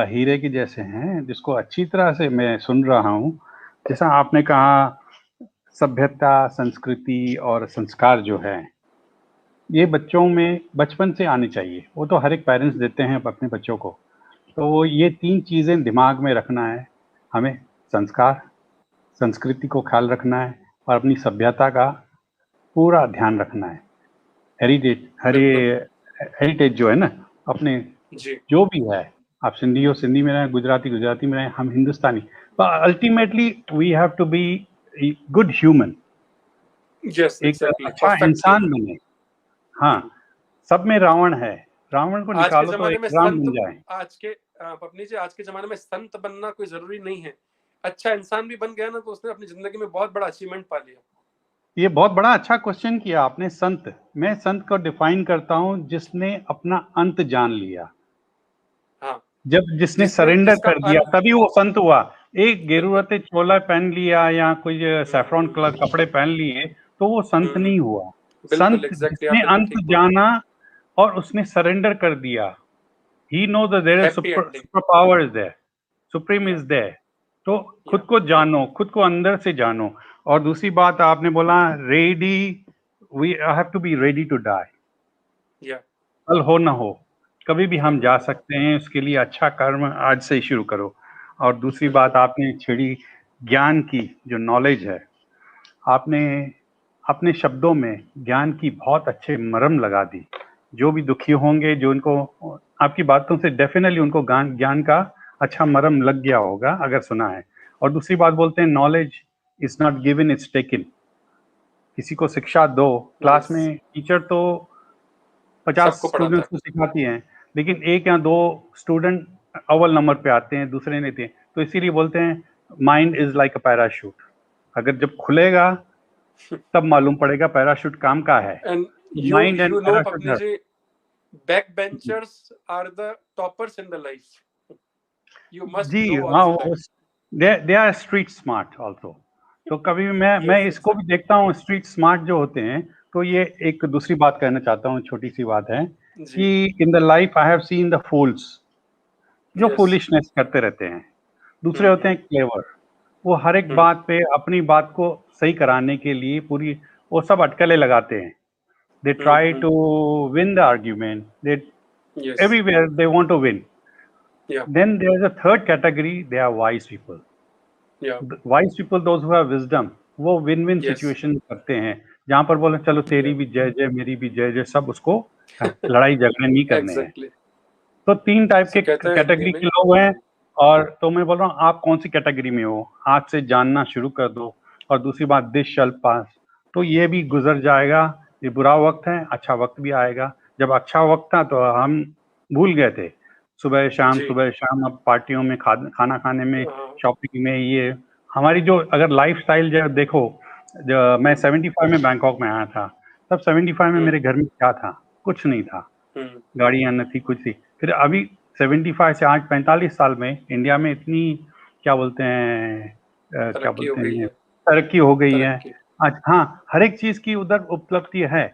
हीरे के जैसे हैं, जिसको अच्छी तरह से मैं सुन रहा हूँ। जैसा आपने कहा, सभ्यता, संस्कृति और संस्कार जो है, ये बच्चों में बचपन से आनी चाहिए। वो तो हर एक पेरेंट्स देते हैं अपने बच्चों को। तो वो ये 3 चीज़ें दिमाग में रखना है हमें। संस्कार, संस्कृति को ख्याल रखना है और अपनी सभ्यता का पूरा ध्यान रखना है। हेरिटेज बिल्कुल हेरिटेज जो है ना अपने, जी। जो भी है, आप सिंधी हो सिंधी में रहें, गुजराती गुजराती में रहें, हम Hindustani. Ultimately we have to be good human. Yes एक एग्जैक्टली, अच्छा परफेक्ट इंसान ह्यूमन। बने। हाँ, सब में रावण है, रावण को आज के निकालो तो जमाने एक में राम संत, बन जाए। आज के पत्नी जी, आज के जमाने में संत बनना कोई जरूरी नहीं है। अच्छा इंसान भी बन गया ना, तो उसने अपनी जिंदगी में बहुत बड़ा अचीवमेंट पा लिया। ये बहुत बड़ा अच्छा क्वेश्चन किया आपने। संत, मैं संत को डिफाइन करता हूं जिसने अपना अंत जान लिया। हाँ, जब जिसने जिसने सरेंडर जिसका कर दिया अंत, तभी वो संत हुआ। एक बिल्कुल गेरुरते चोला पहन लिया या कोई सैफरॉन कलर कपड़े पहन लिए तो वो संत नहीं हुआ। बिल्कुल संत एग्जैक्टली, आप जिसने बिल्कुल अंत ठीक बोल रहे जाना और उसने सरेंडर कर दिया। ही नो दैट देयर हैं। Is happy super ending. Super power is there, supreme या इज देयर। तो खुद या को जानो, खुद को अंदर से जानो। और दूसरी बात आपने बोला ready, we have to be ready to die. या कल हो ना हो, कभी भी हम जा बिल्कुल सकते हैं। उसके लिए अच्छा कर्म आज से ही शुरू करो। और दूसरी बात बिल्कुल आपने छेड़ी ज्ञान की, जो नॉलेज है, आपने अपने शब्दों में ज्ञान की बहुत अच्छे मरम लगा दी। जो भी दुखी होंगे, जो उनको आपकी बातों से डेफिनेटली उनको ज्ञान ज्ञान का अच्छा मरम लग गया होगा अगर सुना है। और दूसरी बात बोलते हैं knowledge is not given, it's taken. किसी को शिक्षा दो, क्लास यस, में टीचर तो 50 सबको पढ़ाता स्टूडेंट्स को सिखाती हैं, लेकिन 1 या 2 स्टूडेंट अव्वल नंबर पे आते हैं, दूसरे नहीं थे। तो इसीलिए बोलते हैं mind is like a parachute. अगर जब खुलेगा तब मालूम पड़ेगा पैराशूट काम का है। है। And you mind and you know parachute पत्नी है। जी, back benchers are the toppers in the life. You must जी नो हाँ, ऑल्सो वो that. They are street smart also. तो कभी भी मैं यस इसको भी एग्जैक्टली। देखता हूँ स्ट्रीट स्मार्ट जो होते हैं। तो ये एक दूसरी बात कहना चाहता हूँ, छोटी सी बात है जी। कि इन the life I have seen the fools जो यस। फूलिशनेस करते रहते हैं। दूसरे होते हैं क्लेवर, वो हर एक बात पे अपनी बात को सही कराने के लिए पूरी वो सब अटकलें लगाते हैं। They try to win the argument, they yes. Everywhere they want to win. या then there is a third category, they are wise people. या wise people, those who have wisdom, वो विन विन यस सिचुएशन करते हैं, जहां पर बोले चलो तेरी या भी जय जय मेरी भी जय जय, सब उसको लड़ाई झगड़े नहीं करने हैं। एग्जैक्टली। तो 3 टाइप सो के कहते हैं हिंदी कैटेगरी में। के लोग हैं। और तो मैं बोल रहा हूँ आप कौन सी कैटेगरी में हो, आज से जानना शुरू कर दो। और दूसरी बात, दिस शैल पास। तो ये भी गुजर जाएगा। ये बुरा वक्त है, अच्छा वक्त भी आएगा। जब अच्छा वक्त था तो हम भूल गए थे, जी। सुबह शाम अब पार्टियों में खाना खाने में, हाँ, शॉपिंग में। ये हमारी जो अगर लाइफ स्टाइल जो देखो, मैं 75 में बैंकॉक में आया था। तब 75 में मेरे घर में क्या था? कुछ नहीं था, गाड़ियां न थी, कुछ थी। फिर अभी 75 से आज 45 साल में इंडिया में इतनी क्या बोलते हैं क्या तरक्की हो बोलते गई हैं है। तरक्की हो गई है। तरक्की। आज हाँ, हर एक चीज की उधर उपलब्धि है।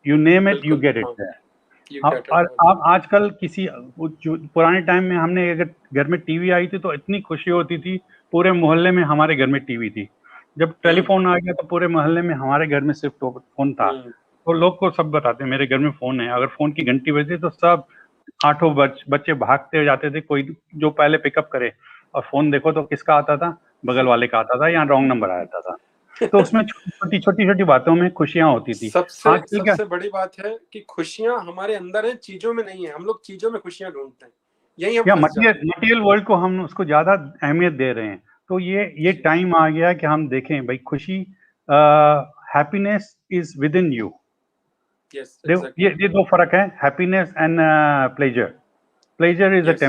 यू नेम इट, यू बिल्कुल गेट हाँ। इट। यू अब गेट इट और ऑल। अब आजकल किसी पुराने टाइम में हमने अगर घर में टीवी आई थी तो इतनी खुशी होती थी, पूरे मोहल्ले में हमारे घर में टीवी थी। जब टेलीफोन आ गया तो पूरे मोहल्ले में हमारे घर में सिर्फ फोन था। तो लोग को सब बताते हैं मेरे घर में फोन है। अगर फोन की घंटी बजती तो सब आठों बच्चे भागते जाते थे, कोई जो पहले पिकअप करे। और फोन देखो तो किसका आता था? बगल वाले का आता था या रॉन्ग नंबर आ जाता था। तो उसमें छोटी-छोटी बातों में खुशियाँ होती थी। आजकल क्या सबसे बड़ी बात है कि खुशियाँ हमारे अंदर हैं, चीज़ों में नहीं है। हम लोग चीज़ों में खुशियाँ ढूँढते हैं। यहीं हम या फँस जाते हैं। मटीरियल वर्ल्ड को हम उसको ज़्यादा अहमियत दे रहे हैं। तो ये जी। टाइम आ गया कि हम देखें भाई खुशी happiness is within you. Yes, देखो एग्ज़ैक्टली। ये 2 फ़र्क है happiness and pleasure. Pleasure is a yes,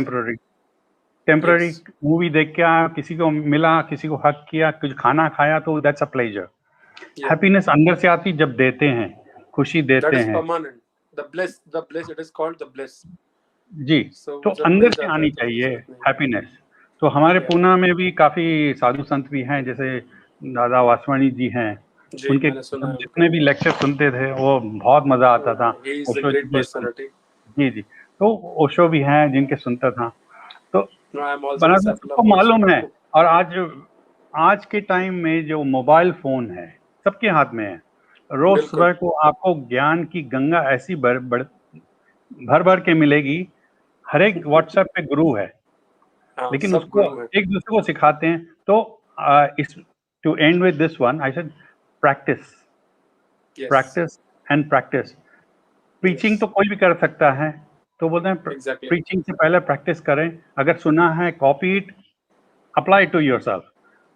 temporary yes, movie देख के आया, किसी को मिला, किसी को हग किया, कुछ खाना खाया तो दैट्स अ प्लेज़र। या हैप्पीनेस अंदर से आती जब देते हैं, खुशी दैट देते इज़ हैं। Permanent. The bliss it is called the bliss. जी, सो तो वो जब अंदर मिल से जाता है आनी तो चाहिए ज़रूरत नहीं। हैप्पीनेस। तो हमारे या पूना में भी काफ़ी साधु संत भी हैं, जैसे दादा वासवानी जी हैं। जी, उनके मैंने सुना हम है जितने उनको। भी लेक्चर सुनते थे, वो बहुत मज़ा आता था। He is a Osho ji great के सुन पर्सनैलिटी। जी, जी। तो ओशो भी हैं जिनके सुनता था। तो नो, आई एम आल्सो बना तो डिसिपल सबको ऑफ ओशो। मालूम है और आज के टाइम में जो मोबाइल फ़ोन है, सबके हाथ में है। रोज़ बिल्कुल। सुबह को आपको ज्ञान की गंगा ऐसी भर-भर के मिलेगी। हर एक व्हाट्सएप पे गुरु है। हाँ, लेकिन सब उसको गुरु हैं। एक दूसरे को सिखाते हैं तो इस to end with this one I said practice yes, practice and practice yes, preaching तो कोई भी कर सकता है तो बोलते हैं एग्ज़ैक्टली। प्रीचिंग से पहले प्रैक्टिस करें अगर सुना है copy it apply to yourself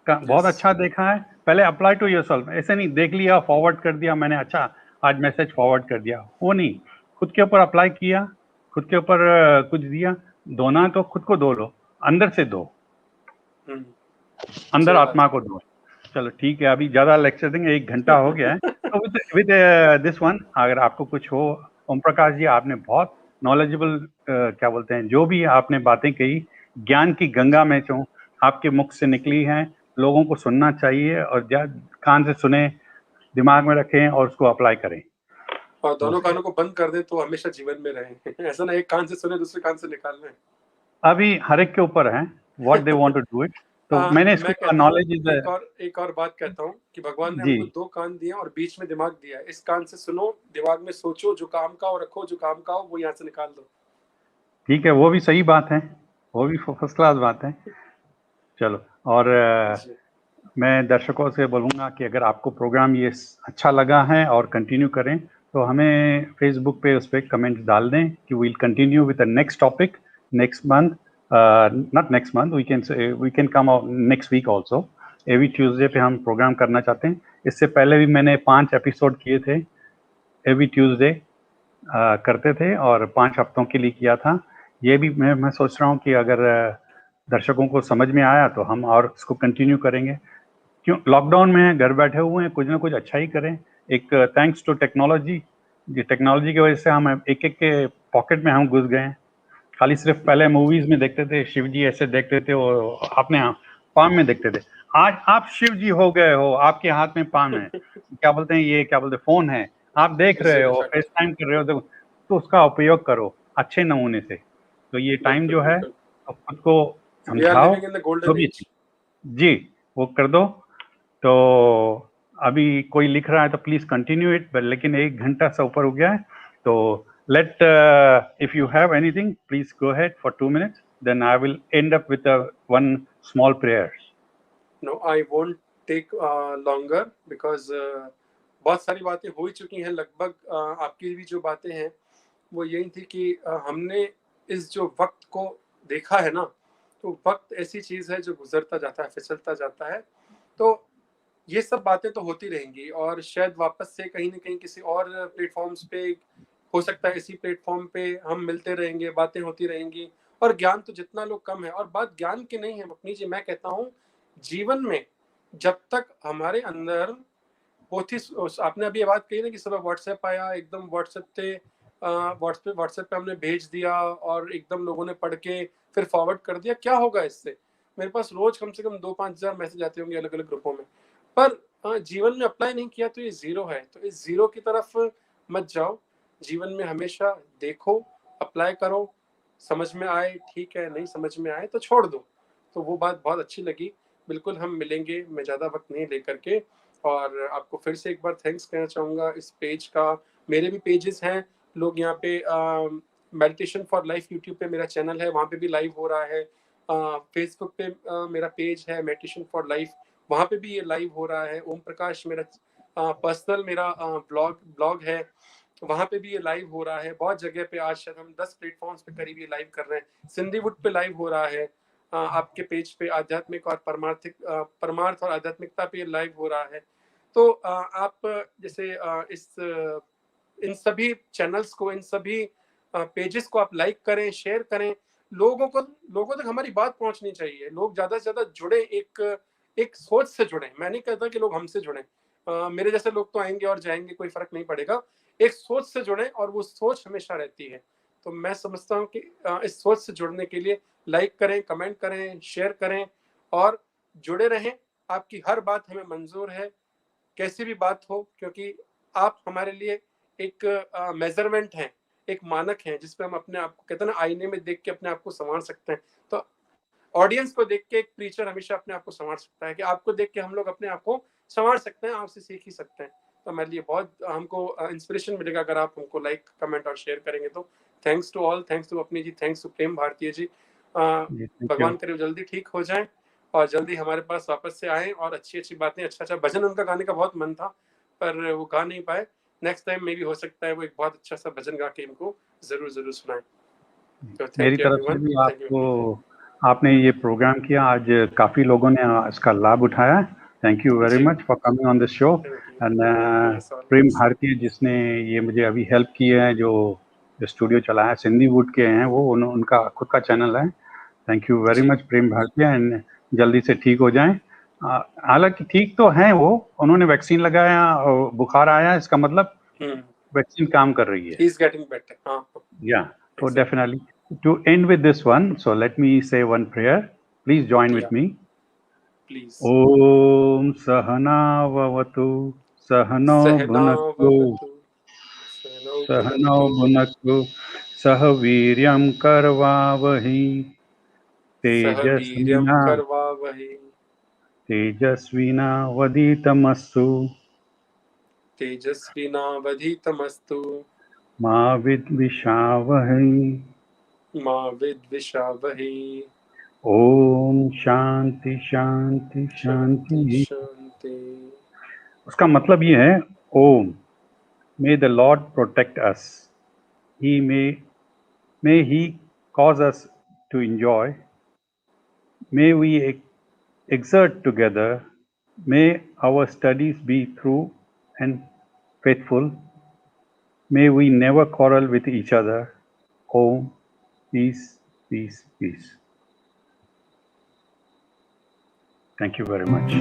बहुत यस, अच्छा देखा है पहले अप्लाई टू योरसेल्फ ऐसे नहीं देख लिया फॉरवर्ड कर दिया मैंने अच्छा आज मैसेज फॉरवर्ड कर दिया वो नहीं खुद के ऊपर अप्लाई किया खुद के ऊपर कुछ दिया दोना तो खुद को दो लो अंदर से दो हुँ, अंदर सही बात आत्मा है। को दो चलो ठीक है अभी ज्यादा लेक्चर देंगे 1 घंटा हो गया है तो विद दिस वन अगर आपको कुछ हो ओम प्रकाश जी आपने बहुत नॉलेजेबल क्या बोलते हैं जो भी आपने बातें कही ज्ञान की गंगा में जो आपके मुख से निकली हैं लोगों को सुनना चाहिए और कान से सुने दिमाग में रखें और उसको अप्लाई करें और दोनों नमस्ते कानों को बंद कर दें तो हमेशा जीवन में रहें। ऐसा ना एक कान से सुने, दूसरे कान से निकाल लें। अभी हर एक के ऊपर है what they want to do it तो मैंने इसको मैं कहता हूँ, नॉलेज इज एक और बात कहता हूँ कि भगवान ने जी हमको 2 कान दिए हैं और बीच में दिमाग दिया है। इस कान से सुनो, दिमाग में सोचो, जो काम का हो रखो, जो काम का हो वो यहाँ से निकाल दो। ठीक है वो भी सही बात है वो भी फर्स्ट क्लास बात है चलो और जी, मैं दर्शकों से बोलूँगा कि अगर आपको प्रोग्राम ये अच्छा लगा है और कंटिन्यू करें तो हमें फेसबुक पे उस पर कमेंट्स डाल दें कि we'll continue with the next topic next month not next month we can come next week also every Tuesday पे हम प्रोग्राम करना चाहते हैं इससे पहले भी मैंने 5 एपिसोड किए थे एवरी ट्यूसडे करते थे और 5 हफ्तों के लिए किया था ये भी मैं सोच रहा हूँ कि अगर दर्शकों को समझ में आया तो हम और इसको कंटिन्यू करेंगे क्यों लॉकडाउन में हैं घर बैठे हुए हैं कुछ ना कुछ अच्छा ही करें एक थैंक्स टू टेक्नोलॉजी ये टेक्नोलॉजी की वजह से हम एक एक के पॉकेट में हम घुस गए हैं खाली सिर्फ पहले मूवीज में देखते थे शिव जी ऐसे देखते थे और अपने पाम में देखते थे आज आप शिव जी हो गए हो आपके हाथ में पाम है क्या बोलते हैं ये क्या बोलते हैं फोन है आप देख रहे विज़ुअल हो फेस इफ़ेक्ट। टाइम कर रहे हो तो उसका उपयोग करो अच्छे नमूने से तो ये टाइम बिल्कुल, जो है बिल्कुल। तो खुद को वी आर समझाओ लिविंग इन द जो गोल्डन भी एज। जी वो कर दो तो अभी कोई लिख रहा है तो प्लीज कंटिन्यू इट लेकिन 1 घंटा से ऊपर हो गया है तो let if you have anything please go ahead for 2 minutes then I will end up with one small prayer no, I won't take longer because बहुत सारी बातें हो ही चुकी हैं लगभग। आपकी भी जो बातें हैं वो यही थी कि हमने इस जो वक्त को देखा है ना, तो वक्त ऐसी चीज है जो गुजरता जाता है, फिसलता जाता है। तो ये सब बातें तो होती रहेंगी और शायद वापस से कहीं ना कहीं किसी और प्लेटफॉर्म्स पे, हो सकता है इसी प्लेटफॉर्म पे हम मिलते रहेंगे, बातें होती रहेंगी। और ज्ञान तो जितना लोग कम है, और बात ज्ञान की नहीं है अपनी जी, मैं कहता हूँ जीवन में जब तक हमारे अंदर बहुत ही आपने अभी ये बात कही ना कि सुबह व्हाट्सएप आया, एकदम व्हाट्सएप पे हमने भेज दिया और एकदम लोगों ने पढ़ के फिर फॉरवर्ड कर दिया, क्या होगा इससे? मेरे पास रोज कम से कम 2-5 हज़ार मैसेज आते होंगे अलग अलग ग्रुपों में। पर जीवन में अप्लाई नहीं किया तो ये जीरो है, तो इस जीरो की तरफ मत जाओ। जीवन में हमेशा देखो, अप्लाई करो, समझ में आए ठीक है, नहीं समझ में आए तो छोड़ दो। तो वो बात बहुत अच्छी लगी। बिल्कुल हम मिलेंगे, मैं ज़्यादा वक्त नहीं लेकर के। और आपको फिर से एक बार थैंक्स कहना चाहूँगा इस पेज का। मेरे भी पेजेस हैं, लोग यहाँ पे मेडिटेशन फॉर लाइफ यूट्यूब पे मेरा चैनल है, वहाँ पे भी लाइव हो रहा है। फेसबुक पे मेरा पेज है मेडिटेशन फॉर लाइफ, वहाँ पे भी ये लाइव हो रहा है। ओम प्रकाश मेरा पर्सनल मेरा ब्लॉग है, वहाँ पे भी ये लाइव हो रहा है। बहुत जगह पे आज शायद हम 10 प्लेटफॉर्म्स पे करीब ये लाइव कर रहे हैं। सिंधीवुड पे लाइव हो रहा है, आपके पेज पे आध्यात्मिक और परमार्थ और आध्यात्मिकता पे लाइव हो रहा है। तो आप जैसे इन सभी चैनल्स को, इन सभी पेजेस को आप लाइक करें, शेयर करें। लोगों तक हमारी बात पहुंचनी चाहिए। लोग ज्यादा से ज्यादा जुड़े, एक सोच से जुड़े। मैं नहीं कहता कि लोग हमसे जुड़े, मेरे जैसे लोग तो आएंगे और जाएंगे, कोई फर्क नहीं पड़ेगा। एक सोच से जुड़े और वो सोच हमेशा रहती है। तो मैं समझता हूँ कि इस सोच से जुड़ने के लिए लाइक करें, कमेंट करें, शेयर करें और जुड़े रहें। आपकी हर बात हमें मंजूर है, कैसी भी बात हो, क्योंकि आप हमारे लिए एक मेजरमेंट है, एक मानक है, जिसपे हम अपने आप को, कहते हैं ना, आईने में देख के अपने आप को संवार सकते हैं। तो ऑडियंस को देख के एक प्रीचर हमेशा अपने आप को संवार सकता है, कि आपको देख के हम लोग अपने आप को संवार सकते हैं, आपसे सीख ही सकते हैं। तो हमारे लिए बहुत हमको इंस्पिरेशन मिलेगा अगर आप हमको लाइक, कमेंट और शेयर करेंगे। तो thanks to all, thanks to अपनी जी, थैंक्स टू प्रेम भारतीय जी। जी, थैंक यू। भगवान करे जल्दी ठीक हो जाए और जल्दी हमारे पास वापस से आए और अच्छी अच्छी बातें, अच्छा भजन उनका गाने का बहुत मन था, पर वो गा नहीं पाए। नेक्स्ट टाइम में भी हो सकता है वो एक बहुत अच्छा सा भजन गा के इनको जरूर सुनाए। तो मेरी थैंक यू तरफ से एवरीवन, भी थैंक यू। आपने ये प्रोग्राम किया, आज काफ़ी लोगों ने इसका लाभ उठाया। Thank you very ji, much for coming on this show. And Yes, Prem always. Bharti जिसने ये मुझे अभी हेल्प किए हैं, जो स्टूडियो चलाया, सिंधीवुड के हैं वो, उनका खुद का चैनल है। Thank you very ji, much Prem Bharti, and जल्दी से ठीक हो जाएं। हालांकि ठीक तो हैं वो, उन्होंने वैक्सीन लगाया और बुखार आया, इसका मतलब वैक्सीन काम कर रही है। he is getting better. हाँ, Yeah, so exactly. definitely. To end with this one, so let me say one prayer. Please join with Yeah, me. please. Om Sahana Vavatu Sahano Bhunaktu सहनाववतु, सहनौ Sahano भुनक्तु, Bhunaktu Sahaviryam Karvavahi सह वीर्यं Tejasvina करवावहै, Tejasvina Vaditamastu तेजस्विनावधीतमस्तु, Ma Vidvishavahi. मा विद्विषावहै। Om Shanti Shanti शांति Shanti. शांति। उसका मतलब ये है, ओम, may the Lord protect us. May He cause us to enjoy. May we exert together. May our studies be true and faithful. May we never quarrel with each other. Om, peace, peace, peace. Thank you very much.